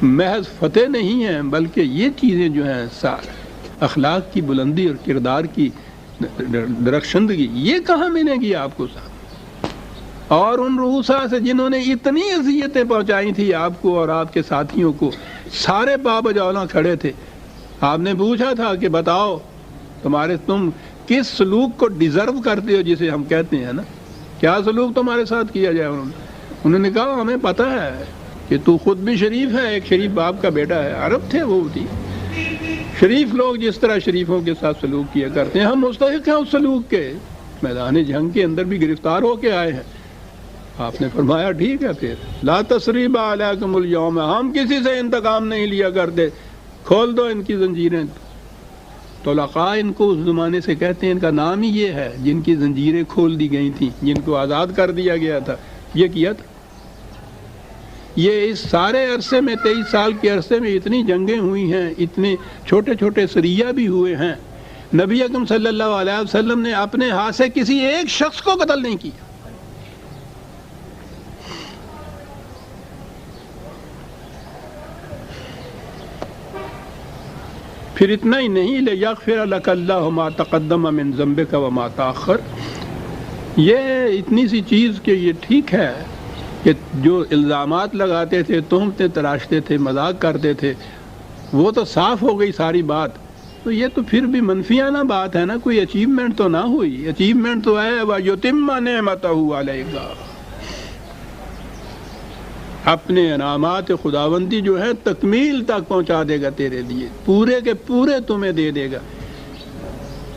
محض فتح نہیں ہے، بلکہ یہ چیزیں جو ہیں اخلاق کی بلندی اور کردار کی درخشندگی، یہ کہاں ملے گی آپ کو صاحب؟ اور ان رؤساء سے جنہوں نے اتنی اذیتیں پہنچائی تھی آپ کو اور آپ کے ساتھیوں کو، سارے پا بجولا کھڑے تھے۔ آپ نے پوچھا تھا کہ بتاؤ تم کس سلوک کو ڈیزرو کرتے ہو جسے ہم کہتے ہیں نا، کیا سلوک تمہارے ساتھ کیا جائے؟ انہوں نے کہا ہمیں پتہ ہے کہ تو خود بھی شریف ہے، ایک شریف باپ کا بیٹا ہے۔ عرب تھے وہ بھی، شریف لوگ جس طرح شریفوں کے ساتھ سلوک کیا کرتے ہیں، ہم مستحق ہیں اس سلوک کے، میدان جنگ کے اندر بھی گرفتار ہو کے آئے ہیں۔ آپ نے فرمایا ٹھیک ہے، پھر لا تثریب علیکم اليوم، ہم کسی سے انتقام نہیں لیا کرتے، کھول دو ان کی زنجیریں۔ طلقاء ان کو اس زمانے سے کہتے ہیں، ان کا نام ہی یہ ہے، جن کی زنجیریں کھول دی گئی تھیں، جن کو آزاد کر دیا گیا تھا، یہ کیا تھا۔ یہ اس سارے عرصے میں 23 سال کے عرصے میں اتنی جنگیں ہوئی ہیں، اتنے چھوٹے چھوٹے سریہ بھی ہوئے ہیں، نبی اکرم صلی اللہ علیہ وسلم نے اپنے ہاتھ سے کسی ایک شخص کو قتل نہیں کیا۔ پھر اتنا ہی نہیں، لیغفر لک اللہ ما تقدم من ذنبک وما تاخر، یہ اتنی سی چیز کہ یہ ٹھیک ہے کہ جو الزامات لگاتے تھے، تہمتیں تراشتے تھے، مذاق کرتے تھے، وہ تو صاف ہو گئی ساری بات، تو یہ تو پھر بھی منفیانہ بات ہے نا، کوئی اچیومنٹ تو نہ ہوئی، اچیومنٹ تو ہے وَيُتِمَّ نِعْمَتَهُ عَلَيْكَ، اپنے انعامات خداوندی جو ہے تکمیل تک پہنچا دے گا تیرے لیے، پورے کے پورے تمہیں دے دے گا۔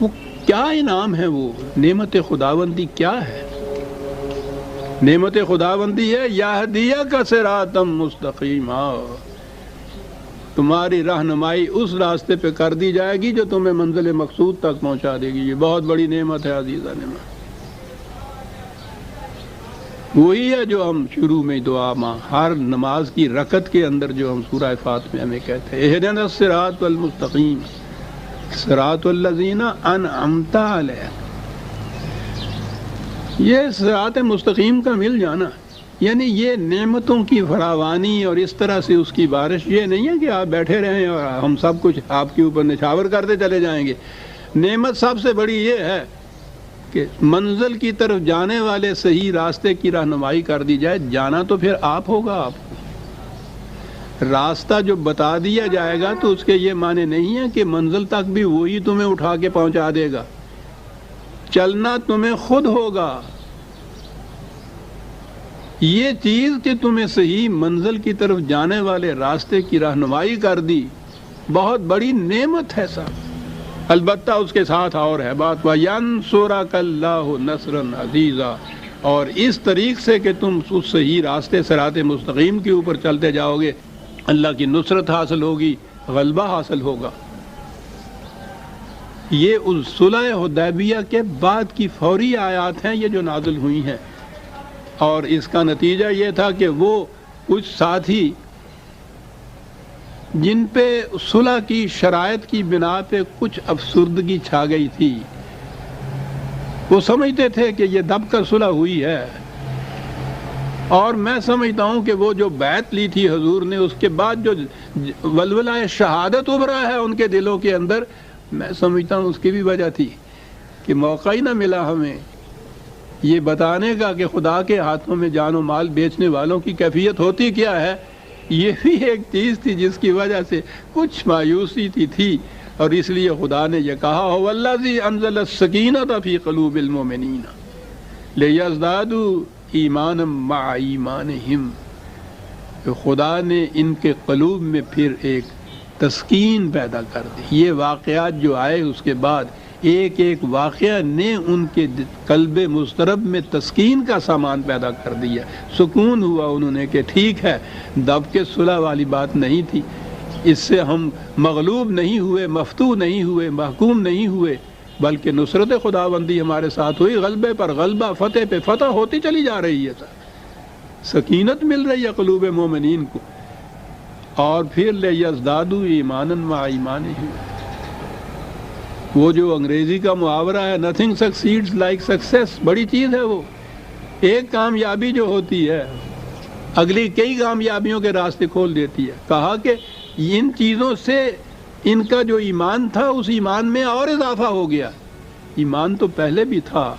وہ کیا انعام ہے؟ وہ نعمت خداوندی کیا ہے؟ نعمت خداوندی ہے یہدیک صراطا مستقیما، تمہاری رہنمائی اس راستے پہ کر دی جائے گی جو تمہیں منزل مقصود تک پہنچا دے گی۔ یہ بہت بڑی نعمت ہے عزیزان من، وہی ہے جو ہم شروع میں دعا ہر نماز کی رکعت کے اندر جو ہم سورہ فاتحہ میں کہتے ہیں، اہدنا الصراط المستقیم صراط الذین انعمت علیہم، یہ صراط مستقیم کا مل جانا، یعنی یہ نعمتوں کی فراوانی اور اس طرح سے اس کی بارش، یہ نہیں ہے کہ آپ بیٹھے رہیں اور ہم سب کچھ آپ کے اوپر نچھاور کرتے چلے جائیں گے۔ نعمت سب سے بڑی یہ ہے کہ منزل کی طرف جانے والے صحیح راستے کی رہنمائی کر دی جائے، جانا تو پھر آپ ہوگا، آپ کو راستہ جو بتا دیا جائے گا تو اس کے یہ معنی نہیں ہے کہ منزل تک بھی وہی تمہیں اٹھا کے پہنچا دے گا، چلنا تمہیں خود ہوگا۔ یہ چیز کہ تمہیں صحیح منزل کی طرف جانے والے راستے کی رہنمائی کر دی، بہت بڑی نعمت ہے صاحب۔ البتہ اس کے ساتھ اور ہے بات، وَيَنْصُرَكَ اللَّهُ نَصْرًا عَزِيزًا، اور اس طریق سے کہ تم اس صحیح راستے صراط مستقیم کے اوپر چلتے جاؤ گے، اللہ کی نصرت حاصل ہوگی، غلبہ حاصل ہوگا۔ یہ اس صلح حدیبیہ کے بعد کی فوری آیات ہیں یہ جو نازل ہوئی ہیں، اور اس کا نتیجہ یہ تھا کہ وہ کچھ ساتھی جن پہ صلح کی شرائط کی بنا پہ کچھ افسردگی چھا گئی تھی، وہ سمجھتے تھے کہ یہ دب کر صلح ہوئی ہے، اور میں سمجھتا ہوں کہ وہ جو بیعت لی تھی حضور نے، اس کے بعد جو ولولہ شہادت ابھرا ہے ان کے دلوں کے اندر، میں سمجھتا ہوں اس کی بھی وجہ تھی کہ موقع ہی نہ ملا ہمیں یہ بتانے کا کہ خدا کے ہاتھوں میں جان و مال بیچنے والوں کی کیفیت ہوتی کیا ہے۔ یہ بھی ایک چیز تھی جس کی وجہ سے کچھ مایوسی تھی، اور اس لیے خدا نے یہ کہا هو الذی انزل السکینۃ فی قلوب المؤمنین لیزدادوا ایمانا مع ایمانہم، کہ خدا نے ان کے قلوب میں پھر ایک تسکین پیدا کر دی۔ یہ واقعات جو آئے اس کے بعد ایک ایک واقعہ نے ان کے قلب مضطرب میں تسکین کا سامان پیدا کر دیا، سکون ہوا انہوں نے کہ ٹھیک ہے، دب کے صلح والی بات نہیں تھی، اس سے ہم مغلوب نہیں ہوئے، مفتو نہیں ہوئے، محکوم نہیں ہوئے، بلکہ نصرت خداوندی ہمارے ساتھ ہوئی، غلبے پر غلبہ، فتح پہ فتح ہوتی چلی جا رہی ہے، سکینت مل رہی ہے قلوب مومنین کو۔ اور پھر لیزدادوا ایمانا مع ایمانہم، وہ جو انگریزی کا محاورہ ہے nothing succeeds like success، بڑی چیز ہے وہ۔ ایک کامیابی جو ہوتی ہے اگلی کئی کامیابیوں کے راستے کھول دیتی ہے۔ کہا کہ ان چیزوں سے ان کا جو ایمان تھا اس ایمان میں اور اضافہ ہو گیا، ایمان تو پہلے بھی تھا،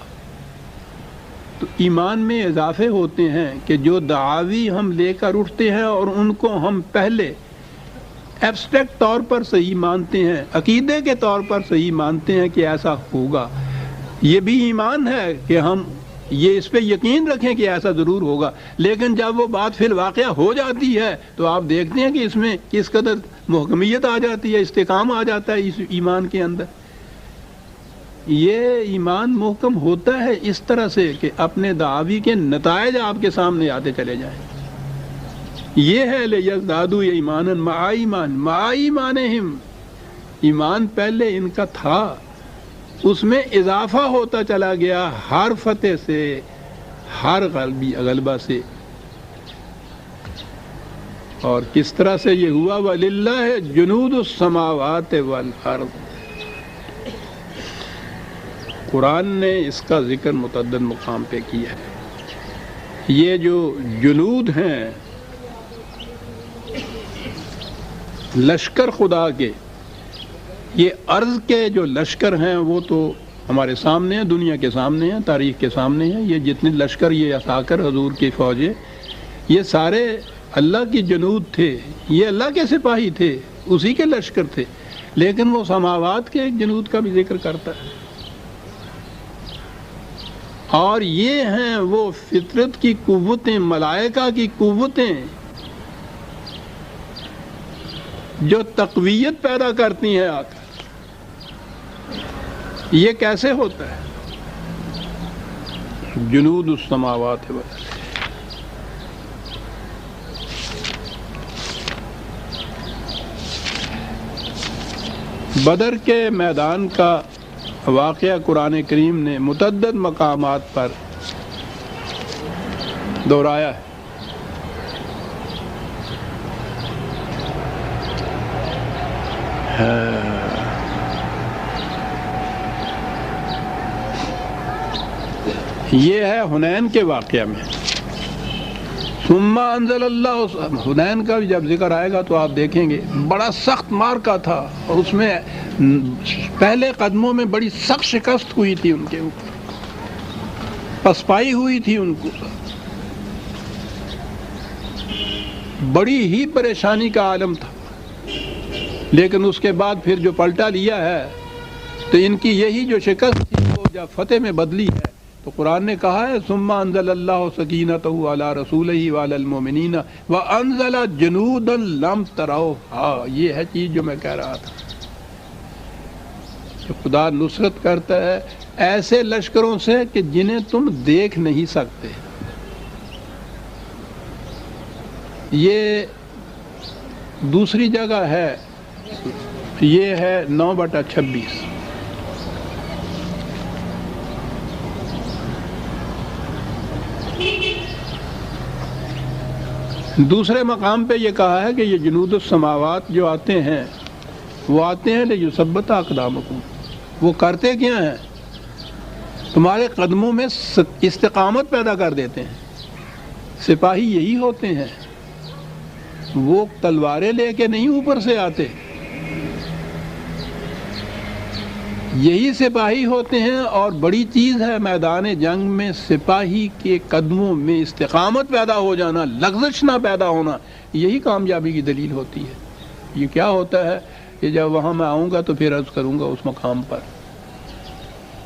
تو ایمان میں اضافے ہوتے ہیں کہ جو دعاوی ہم لے کر اٹھتے ہیں اور ان کو ہم پہلے ایبسٹریکٹ طور پر صحیح مانتے ہیں، عقیدے کے طور پر صحیح مانتے ہیں کہ ایسا ہوگا، یہ بھی ایمان ہے کہ ہم یہ اس پہ یقین رکھیں کہ ایسا ضرور ہوگا، لیکن جب وہ بات فی الواقع ہو جاتی ہے تو آپ دیکھتے ہیں کہ اس میں کس قدر محکمیت آ جاتی ہے، استحکام آ جاتا ہے اس ایمان کے اندر۔ یہ ایمان محکم ہوتا ہے اس طرح سے کہ اپنے دعاوی کے نتائج آپ کے سامنے آتے چلے جائیں۔ یہ ہے لیزدادوا ایمانا مع ایمانہم، ایمان پہلے ان کا تھا، اس میں اضافہ ہوتا چلا گیا ہر فتح سے، ہر غلبہ سے۔ اور کس طرح سے یہ ہوا؟ وَلِلَّهِ جُنُودُ السَّمَاوَاتِ وَالْأَرْضِ، قرآن نے اس کا ذکر متعدد مقام پہ کیا ہے۔ یہ جو جنود ہیں، لشکر خدا کے، یہ عرض کے جو لشکر ہیں وہ تو ہمارے سامنے ہیں، دنیا کے سامنے ہیں، تاریخ کے سامنے ہیں. یہ جتنے لشکر یہ عساکر حضور کی فوجیں، یہ سارے اللہ کی جنود تھے، یہ اللہ کے سپاہی تھے، اسی کے لشکر تھے. لیکن وہ سماوات کے ایک جنود کا بھی ذکر کرتا ہے. اور یہ ہیں وہ فطرت کی قوتیں، ملائکہ کی قوتیں جو تقویت پیدا کرتی ہیں آ کر. یہ کیسے ہوتا ہے؟ جنود السماوات والارض. بدر کے میدان کا واقعہ قرآن کریم نے متعدد مقامات پر دہرایا ہے. یہ ہے حنین کے واقعہ میں. ثم انزل اللہ، حنین کا بھی جب ذکر آئے گا تو آپ دیکھیں گے بڑا سخت مارکا تھا، اور اس میں پہلے قدموں میں بڑی سخت شکست ہوئی تھی، ان کے اوپر پسپائی ہوئی تھی، ان کو بڑی ہی پریشانی کا عالم تھا. لیکن اس کے بعد پھر جو پلٹا لیا ہے تو ان کی یہی جو شکست تھی وہ جب فتح میں بدلی ہے. تو قرآن نے کہا ہے ثم انزل اللہ سکینتہ علی رسولہ وعلی المؤمنین وانزل جنودا لم تروها. یہ ہے چیز جو میں کہہ رہا تھا کہ خدا نصرت کرتا ہے ایسے لشکروں سے کہ جنہیں تم دیکھ نہیں سکتے. یہ دوسری جگہ ہے، یہ ہے 9/26. دوسرے مقام پہ یہ کہا ہے کہ یہ جنود السماوات جو آتے ہیں وہ آتے ہیں لیثبت اقدامکم. وہ کرتے کیا ہیں؟ تمہارے قدموں میں استقامت پیدا کر دیتے ہیں. سپاہی یہی ہوتے ہیں، وہ تلواریں لے کے نہیں اوپر سے آتے، یہی سپاہی ہوتے ہیں. اور بڑی چیز ہے میدان جنگ میں سپاہی کے قدموں میں استقامت پیدا ہو جانا، لغزش نہ پیدا ہونا، یہی کامیابی کی دلیل ہوتی ہے. یہ کیا ہوتا ہے کہ جب وہاں میں آؤں گا تو پھر عرض کروں گا اس مقام پر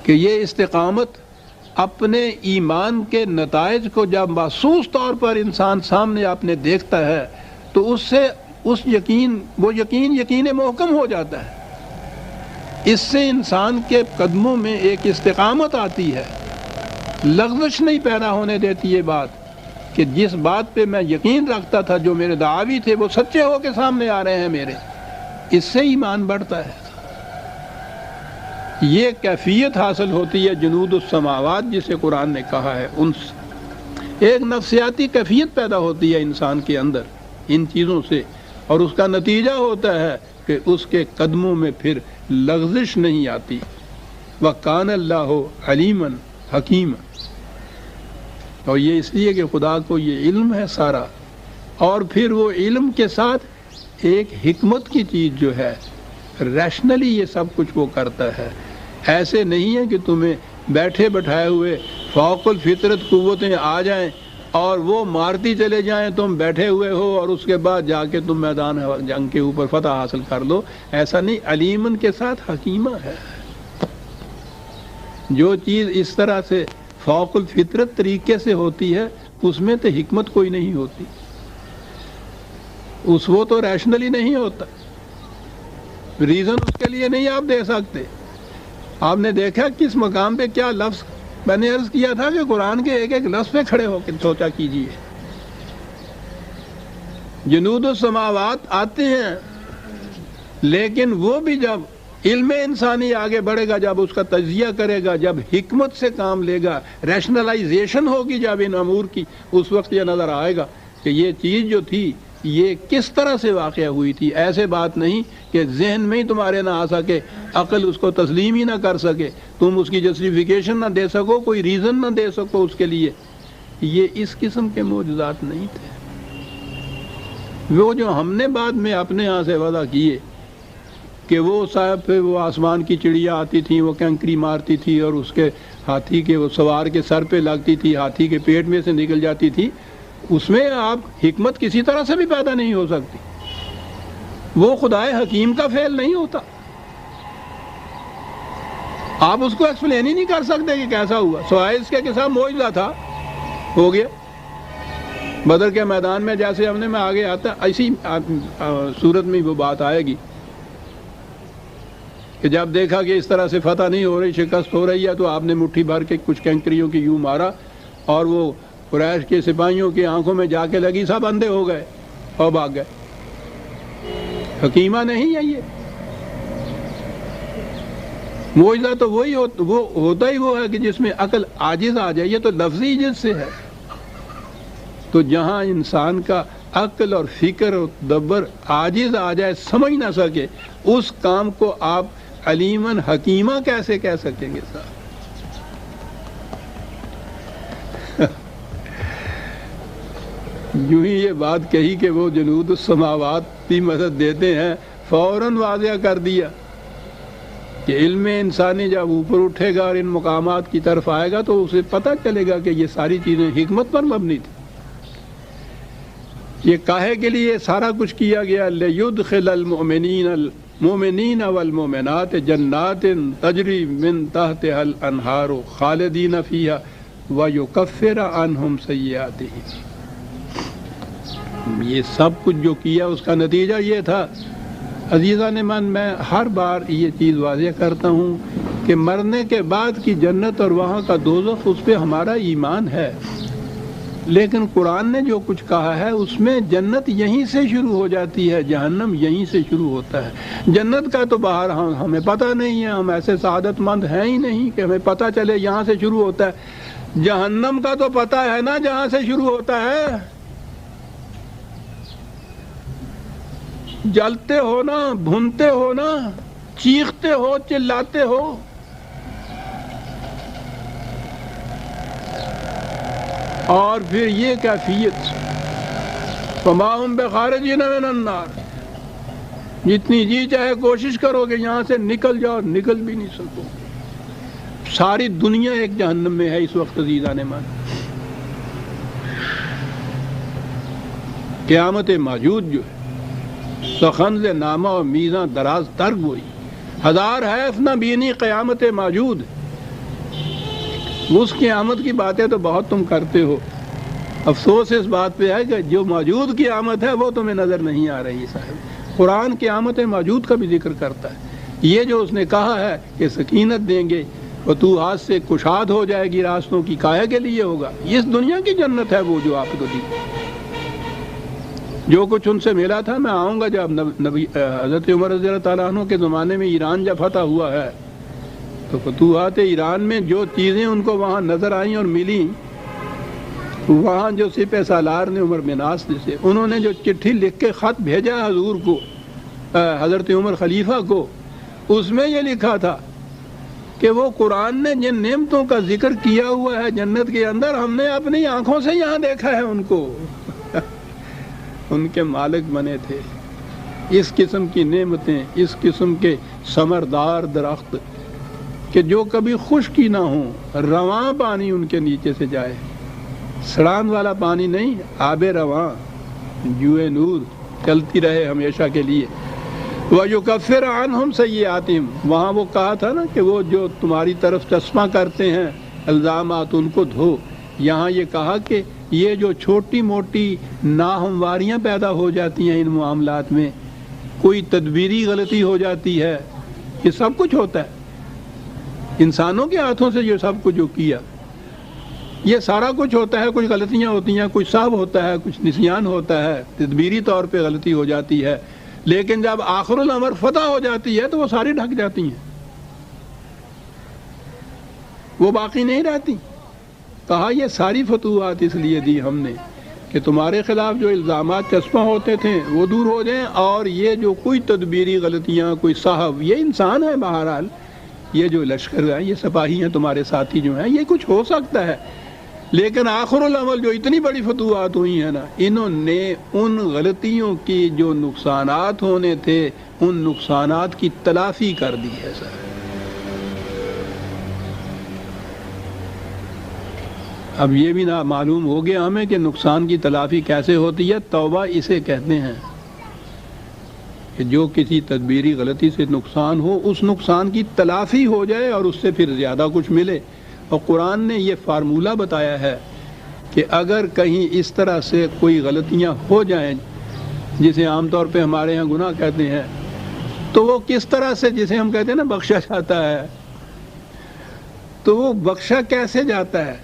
کہ یہ استقامت اپنے ایمان کے نتائج کو جب محسوس طور پر انسان سامنے اپنے دیکھتا ہے تو اس سے وہ یقین محکم ہو جاتا ہے. اس سے انسان کے قدموں میں ایک استقامت آتی ہے، لغزش نہیں پیدا ہونے دیتی یہ بات کہ جس بات پہ میں یقین رکھتا تھا، جو میرے دعاوی تھے وہ سچے ہو کے سامنے آ رہے ہیں میرے. اس سے ایمان بڑھتا ہے. یہ کیفیت حاصل ہوتی ہے جنود السماوات جسے قرآن نے کہا ہے. ان ایک نفسیاتی کیفیت پیدا ہوتی ہے انسان کے اندر ان چیزوں سے، اور اس کا نتیجہ ہوتا ہے کہ اس کے قدموں میں پھر لغزش نہیں آتی. وَكَانَ اللَّهُ عَلِيمًا حَكِيمًا. اور یہ اس لیے کہ خدا کو یہ علم ہے سارا، اور پھر وہ علم کے ساتھ ایک حکمت کی چیز جو ہے، ریشنلی یہ سب کچھ وہ کرتا ہے. ایسے نہیں ہے کہ تمہیں بیٹھے بٹھائے ہوئے فوق الفطرت قوتیں آ جائیں اور وہ مارتی چلے جائیں، تم بیٹھے ہوئے ہو اور اس کے بعد جا کے تم میدان جنگ کے اوپر فتح حاصل کر لو. ایسا نہیں، علیمن کے ساتھ حکیمہ ہے. جو چیز اس طرح سے فوق الفطرت طریقے سے ہوتی ہے اس میں تو حکمت کوئی نہیں ہوتی، وہ تو ریشنلی نہیں ہوتا. ریزن اس کے لیے نہیں آپ دے سکتے. آپ نے دیکھا کس مقام پہ کیا لفظ، میں نے عرض کیا تھا کہ قرآن کے ایک ایک لفظ پہ کھڑے ہو کے سوچا کیجئے. جنود السماوات آتے ہیں، لیکن وہ بھی جب علم انسانی آگے بڑھے گا، جب اس کا تجزیہ کرے گا، جب حکمت سے کام لے گا، ریشنلائزیشن ہوگی جب ان امور کی، اس وقت یہ نظر آئے گا کہ یہ چیز جو تھی یہ کس طرح سے واقع ہوئی تھی. ایسے بات نہیں کہ ذہن میں ہی تمہارے نہ آ سکے، عقل اس کو تسلیم ہی نہ کر سکے، تم اس کی جسٹیفیکیشن نہ دے سکو، کوئی ریزن نہ دے سکو اس کے لیے. یہ اس قسم کے معجزات نہیں تھے وہ جو ہم نے بعد میں اپنے ہاں سے وضع کیے کہ وہ صاحب پہ وہ آسمان کی چڑیا آتی تھیں، وہ کنکری مارتی تھی اور اس کے ہاتھی کے وہ سوار کے سر پہ لگتی تھی، ہاتھی کے پیٹ میں سے نکل جاتی تھی، اس میں آپ حکمت کسی طرح سے بھی پیدا نہیں ہو سکتی، وہ خدائے حکیم کا فعل نہیں ہوتا، آپ اس کو ایکسپلین ہی نہیں کر سکتے کہ کیسا ہوا، سوائے اس کے ساتھ معجزہ تھا، ہو گیا۔ بدر کے میدان میں جیسے ہم نے میں آگے آتا ایسی صورت میں وہ بات آئے گی کہ جب دیکھا کہ اس طرح سے فتح نہیں ہو رہی، شکست ہو رہی ہے، تو آپ نے مٹھی بھر کے کچھ کنکریوں کی یوں مارا اور وہ قریش کے سپاہیوں کی آنکھوں میں جا کے لگی، سب اندھے ہو گئے اور بھاگ گئے۔ حکیمہ نہیں ہے یہ، معجزہ تو وہی وہ ہوتا ہی وہ ہے کہ جس میں عقل عاجز آ جائے، یہ تو لفظی عجز سے ہے۔ تو جہاں انسان کا عقل اور فکر اور تدبر عاجز آ جائے، سمجھ نہ سکے، اس کام کو آپ علیماً حکیمہ کیسے کہہ سکیں گے صاحب؟ یوں ہی یہ بات کہی کہ وہ جنود السماوات بھی مدد دیتے ہیں، فوراً واضح کر دیا کہ علم انسانی جب اوپر اٹھے گا اور ان مقامات کی طرف آئے گا تو اسے پتہ چلے گا کہ یہ ساری چیزیں حکمت پر مبنی تھی۔ یہ کاہے کے لیے سارا کچھ کیا گیا، لِيُدْخِلَ الْمُؤْمِنِينَ وَالْمُؤْمِنَاتِ جَنَّاتٍ تَجْرِي مِن تَحْتِهَا الْأَنْهَارُ خَالِدِينَ فِيهَا وَيُكَفِّرَ عَنْهُمْ سَيِّئَاتِهِمْ۔ یہ سب کچھ جو کیا اس کا نتیجہ یہ تھا۔ عزیزان من، میں ہر بار یہ چیز واضح کرتا ہوں کہ مرنے کے بعد کی جنت اور وہاں کا دوزخ، اس پہ ہمارا ایمان ہے، لیکن قرآن نے جو کچھ کہا ہے اس میں جنت یہیں سے شروع ہو جاتی ہے، جہنم یہیں سے شروع ہوتا ہے۔ جنت کا تو باہر ہمیں پتہ نہیں ہے، ہم ایسے سعادت مند ہیں ہی نہیں کہ ہمیں پتہ چلے یہاں سے شروع ہوتا ہے۔ جہنم کا تو پتہ ہے نا جہاں سے شروع ہوتا ہے، جلتے ہو نا، بھونتے ہو نا، چیختے ہو، چلاتے ہو۔ اور پھر یہ کیفیت، فما ہم بخارجین من النار، جتنی جی چاہے کوشش کرو کہ یہاں سے نکل جاؤ، نکل بھی نہیں سکو۔ ساری دنیا ایک جہنم میں ہے اس وقت عزیزان من۔ قیامت موجود جو ہے، سخنز نامہ اور میزاں دراز تر گوئی، ہزار حیف نہ بینی قیامت موجود۔ اس قیامت کی باتیں تو بہت تم کرتے ہو، افسوس اس بات پہ ہے کہ جو موجود قیامت ہے وہ تمہیں نظر نہیں آ رہی صاحب۔ قرآن قیامت موجود کا بھی ذکر کرتا ہے۔ یہ جو اس نے کہا ہے کہ سکینت دیں گے، فتوحات سے کشاد ہو جائے گی راستوں کی، کاہے کے لیے ہوگا؟ اس دنیا کی جنت ہے وہ جو آپ کو دی۔ جو کچھ ان سے ملا تھا، میں آؤں گا جب نبی حضرت عمر رضی اللہ تعالیٰ عنہ کے زمانے میں ایران جب فتح ہوا ہے تو فتوحات ایران میں جو چیزیں ان کو وہاں نظر آئیں اور ملیں، وہاں جو سپہ سالار نے عمر بن عاص سے انہوں نے جو چٹھی لکھ کے خط بھیجا حضور کو، حضرت عمر خلیفہ کو، اس میں یہ لکھا تھا کہ وہ قرآن نے جن نعمتوں کا ذکر کیا ہوا ہے جنت کے اندر، ہم نے اپنی آنکھوں سے یہاں دیکھا ہے ان کو۔ ان کے مالک بنے تھے اس قسم کی نعمتیں، اس قسم کے ثمردار درخت کہ جو کبھی خشکی نہ ہوں، رواں پانی ان کے نیچے سے جائے، سڑان والا پانی نہیں، آب رواں، جوئے نور چلتی رہے ہمیشہ کے لیے۔ وَيُكَفِّرَ عَنْهُمْ سَيِّئَاتِهِمْ، وہاں وہ کہا تھا نا کہ وہ جو تمہاری طرف چشمہ کرتے ہیں الزامات، ان کو دھو۔ یہاں یہ کہا کہ یہ جو چھوٹی موٹی ناہمواریاں پیدا ہو جاتی ہیں ان معاملات میں، کوئی تدبیری غلطی ہو جاتی ہے، یہ سب کچھ ہوتا ہے انسانوں کے ہاتھوں سے، یہ سب کچھ جو کیا یہ سارا کچھ ہوتا ہے۔ کچھ غلطیاں ہوتی ہیں، کچھ سہو ہوتا ہے، کچھ نسیان ہوتا ہے، تدبیری طور پہ غلطی ہو جاتی ہے، لیکن جب آخر الامر فتح ہو جاتی ہے تو وہ ساری ڈھک جاتی ہیں، وہ باقی نہیں رہتی۔ کہا یہ ساری فتوحات اس لیے دی ہم نے کہ تمہارے خلاف جو الزامات چسپاں ہوتے تھے وہ دور ہو جائیں، اور یہ جو کوئی تدبیری غلطیاں، کوئی صاحب، یہ انسان ہے بہرحال، یہ جو لشکر ہے، یہ سپاہی ہیں تمہارے ساتھی جو ہیں، یہ کچھ ہو سکتا ہے، لیکن آخر العمل جو اتنی بڑی فتوحات ہوئی ہیں نا، انہوں نے ان غلطیوں کی جو نقصانات ہونے تھے ان نقصانات کی تلافی کر دی ہے سر۔ اب یہ بھی نہ معلوم ہو گیا ہمیں کہ نقصان کی تلافی کیسے ہوتی ہے۔ توبہ اسے کہتے ہیں کہ جو کسی تدبیری غلطی سے نقصان ہو اس نقصان کی تلافی ہو جائے اور اس سے پھر زیادہ کچھ ملے۔ اور قرآن نے یہ فارمولہ بتایا ہے کہ اگر کہیں اس طرح سے کوئی غلطیاں ہو جائیں جسے عام طور پہ ہمارے ہاں گناہ کہتے ہیں، تو وہ کس طرح سے، جسے ہم کہتے ہیں نا بخشا جاتا ہے، تو وہ بخشا کیسے جاتا ہے؟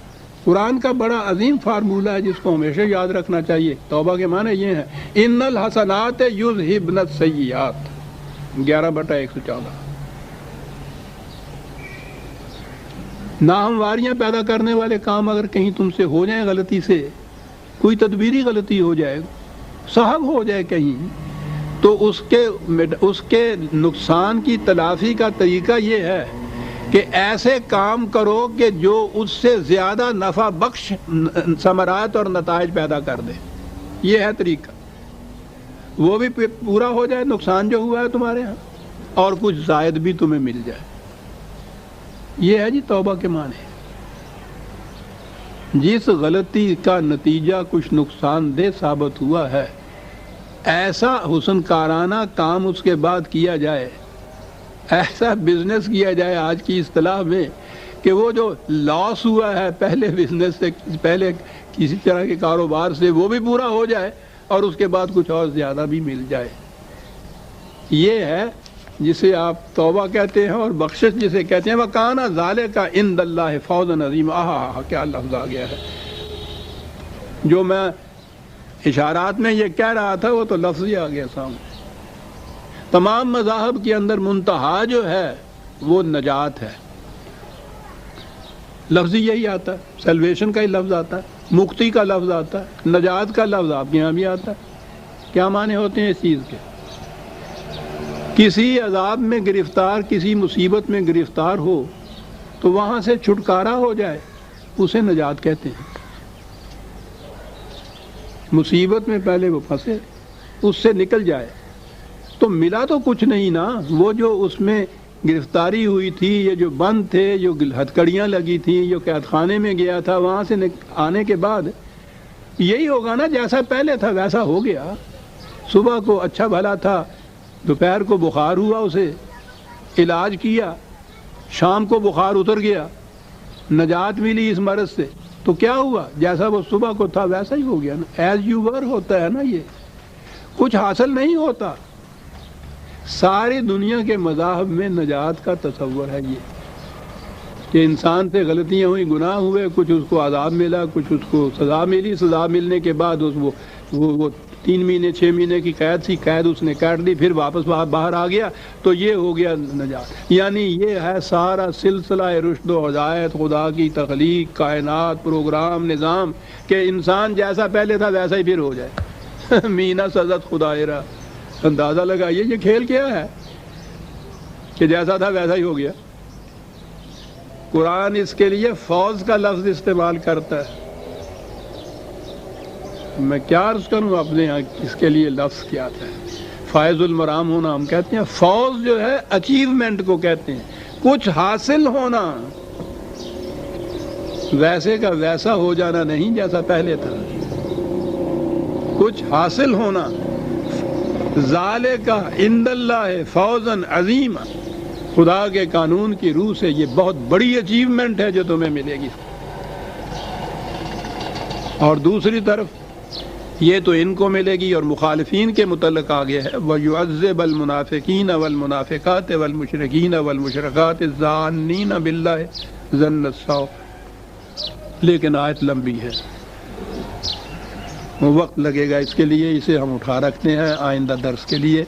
قرآن کا بڑا عظیم فارمولہ ہے جس کو ہمیشہ یاد رکھنا چاہیے۔ توبہ کے معنی یہ ہیں، ان الحسنات یذہبن السیئات، 11/114۔ ناہمواریاں پیدا کرنے والے کام اگر کہیں تم سے ہو جائیں غلطی سے، کوئی تدبیری غلطی ہو جائے، صحب ہو جائے کہیں، تو اس کے نقصان کی تلافی کا طریقہ یہ ہے کہ ایسے کام کرو کہ جو اس سے زیادہ نفع بخش ثمرات اور نتائج پیدا کر دے۔ یہ ہے طریقہ، وہ بھی پورا ہو جائے نقصان جو ہوا ہے تمہارے ہاں، اور کچھ زائد بھی تمہیں مل جائے۔ یہ ہے جی توبہ کے معنی۔ جس غلطی کا نتیجہ کچھ نقصان دہ ثابت ہوا ہے، ایسا حسن کارانہ کام اس کے بعد کیا جائے، ایسا بزنس کیا جائے آج کی اصطلاح میں کہ وہ جو لاس ہوا ہے پہلے بزنس سے، پہلے کسی طرح کے کاروبار سے، وہ بھی پورا ہو جائے اور اس کے بعد کچھ اور زیادہ بھی مل جائے۔ یہ ہے جسے آپ توبہ کہتے ہیں، اور بخشش جسے کہتے ہیں۔ وَكَانَ ذَلِكَ عِندَ اللَّهِ فَوْزًا عَظِيمًا۔ کیا لفظ آ گیا ہے! جو میں اشارات میں یہ کہہ رہا تھا وہ تو لفظ ہی آ گیا سامنے۔ تمام مذاہب کے اندر منتہا جو ہے وہ نجات ہے، لفظ یہی آتا ہے، سیلویشن کا ہی لفظ آتا ہے، مکتی کا لفظ آتا ہے، نجات کا لفظ آپ کے یہاں بھی آتا ہے۔ کیا معنی ہوتے ہیں اس چیز کے؟ کسی عذاب میں گرفتار، کسی مصیبت میں گرفتار ہو تو وہاں سے چھٹکارا ہو جائے، اسے نجات کہتے ہیں۔ مصیبت میں پہلے وہ پھنسے، اس سے نکل جائے تو ملا تو کچھ نہیں نا، وہ جو اس میں گرفتاری ہوئی تھی، یہ جو بند تھے، جو ہتھکڑیاں لگی تھیں، جو قید خانے میں گیا تھا، وہاں سے آنے کے بعد یہی ہوگا نا، جیسا پہلے تھا ویسا ہو گیا۔ صبح کو اچھا بھلا تھا، دوپہر کو بخار ہوا، اسے علاج کیا، شام کو بخار اتر گیا، نجات ملی اس مرض سے، تو کیا ہوا؟ جیسا وہ صبح کو تھا ویسا ہی ہو گیا نا، ایز یو ور ہوتا ہے نا۔ یہ کچھ حاصل نہیں ہوتا۔ ساری دنیا کے مذاہب میں نجات کا تصور ہے یہ کہ انسان سے غلطیاں ہوئی، گناہ ہوئے، کچھ اس کو عذاب ملا، کچھ اس کو سزا ملی، سزا ملنے کے بعد وہ 3 مہینے 6 مہینے کی قید سی، قید اس نے کاٹ دی، پھر واپس باہر آ گیا، تو یہ ہو گیا نجات۔ یعنی یہ ہے سارا سلسلہ رشد و ہدایت، خدا کی تخلیق، کائنات، پروگرام، نظام، کہ انسان جیسا پہلے تھا ویسا ہی پھر ہو جائے۔ مینا سزت خدائرہ، اندازہ لگائیے یہ کھیل کیا ہے کہ جیسا تھا ویسا ہی ہو گیا۔ قرآن اس کے لیے فوز کا لفظ استعمال کرتا ہے۔ میں کیا عرض کروں اپنے یہاں اس کے لیے لفظ کیا تھا، فائز المرام ہونا ہم کہتے ہیں، فوز جو ہے اچیومنٹ کو کہتے ہیں، کچھ حاصل ہونا، ویسے کا ویسا ہو جانا نہیں جیسا پہلے تھا، کچھ حاصل ہونا۔ ذالک عند اللہ فوزا عظیما، خدا کے قانون کی روح سے یہ بہت بڑی اچیومنٹ ہے جو تمہیں ملے گی۔ اور دوسری طرف یہ تو ان کو ملے گی، اور مخالفین کے متعلق آگے ہے وَيُعَذِّبَ الْمُنَافِقِينَ وَالْمُنَافِقَاتِ وَالْمُشْرِكِينَ وَالْمُشْرِكَاتِ الظَّانِّينَ بِاللَّهِ ظَنَّ السَّوْءِ۔ لیکن آیت لمبی ہے، وقت لگے گا اس کے لیے، اسے ہم اٹھا رکھتے ہیں آئندہ درس کے لیے۔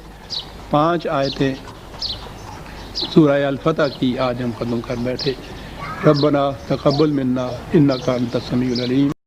5 آیتیں سورہ الفتح کی آج ہم ختم کر بیٹھے۔ ربنا تقبل منا انک انت السمیع العلیم۔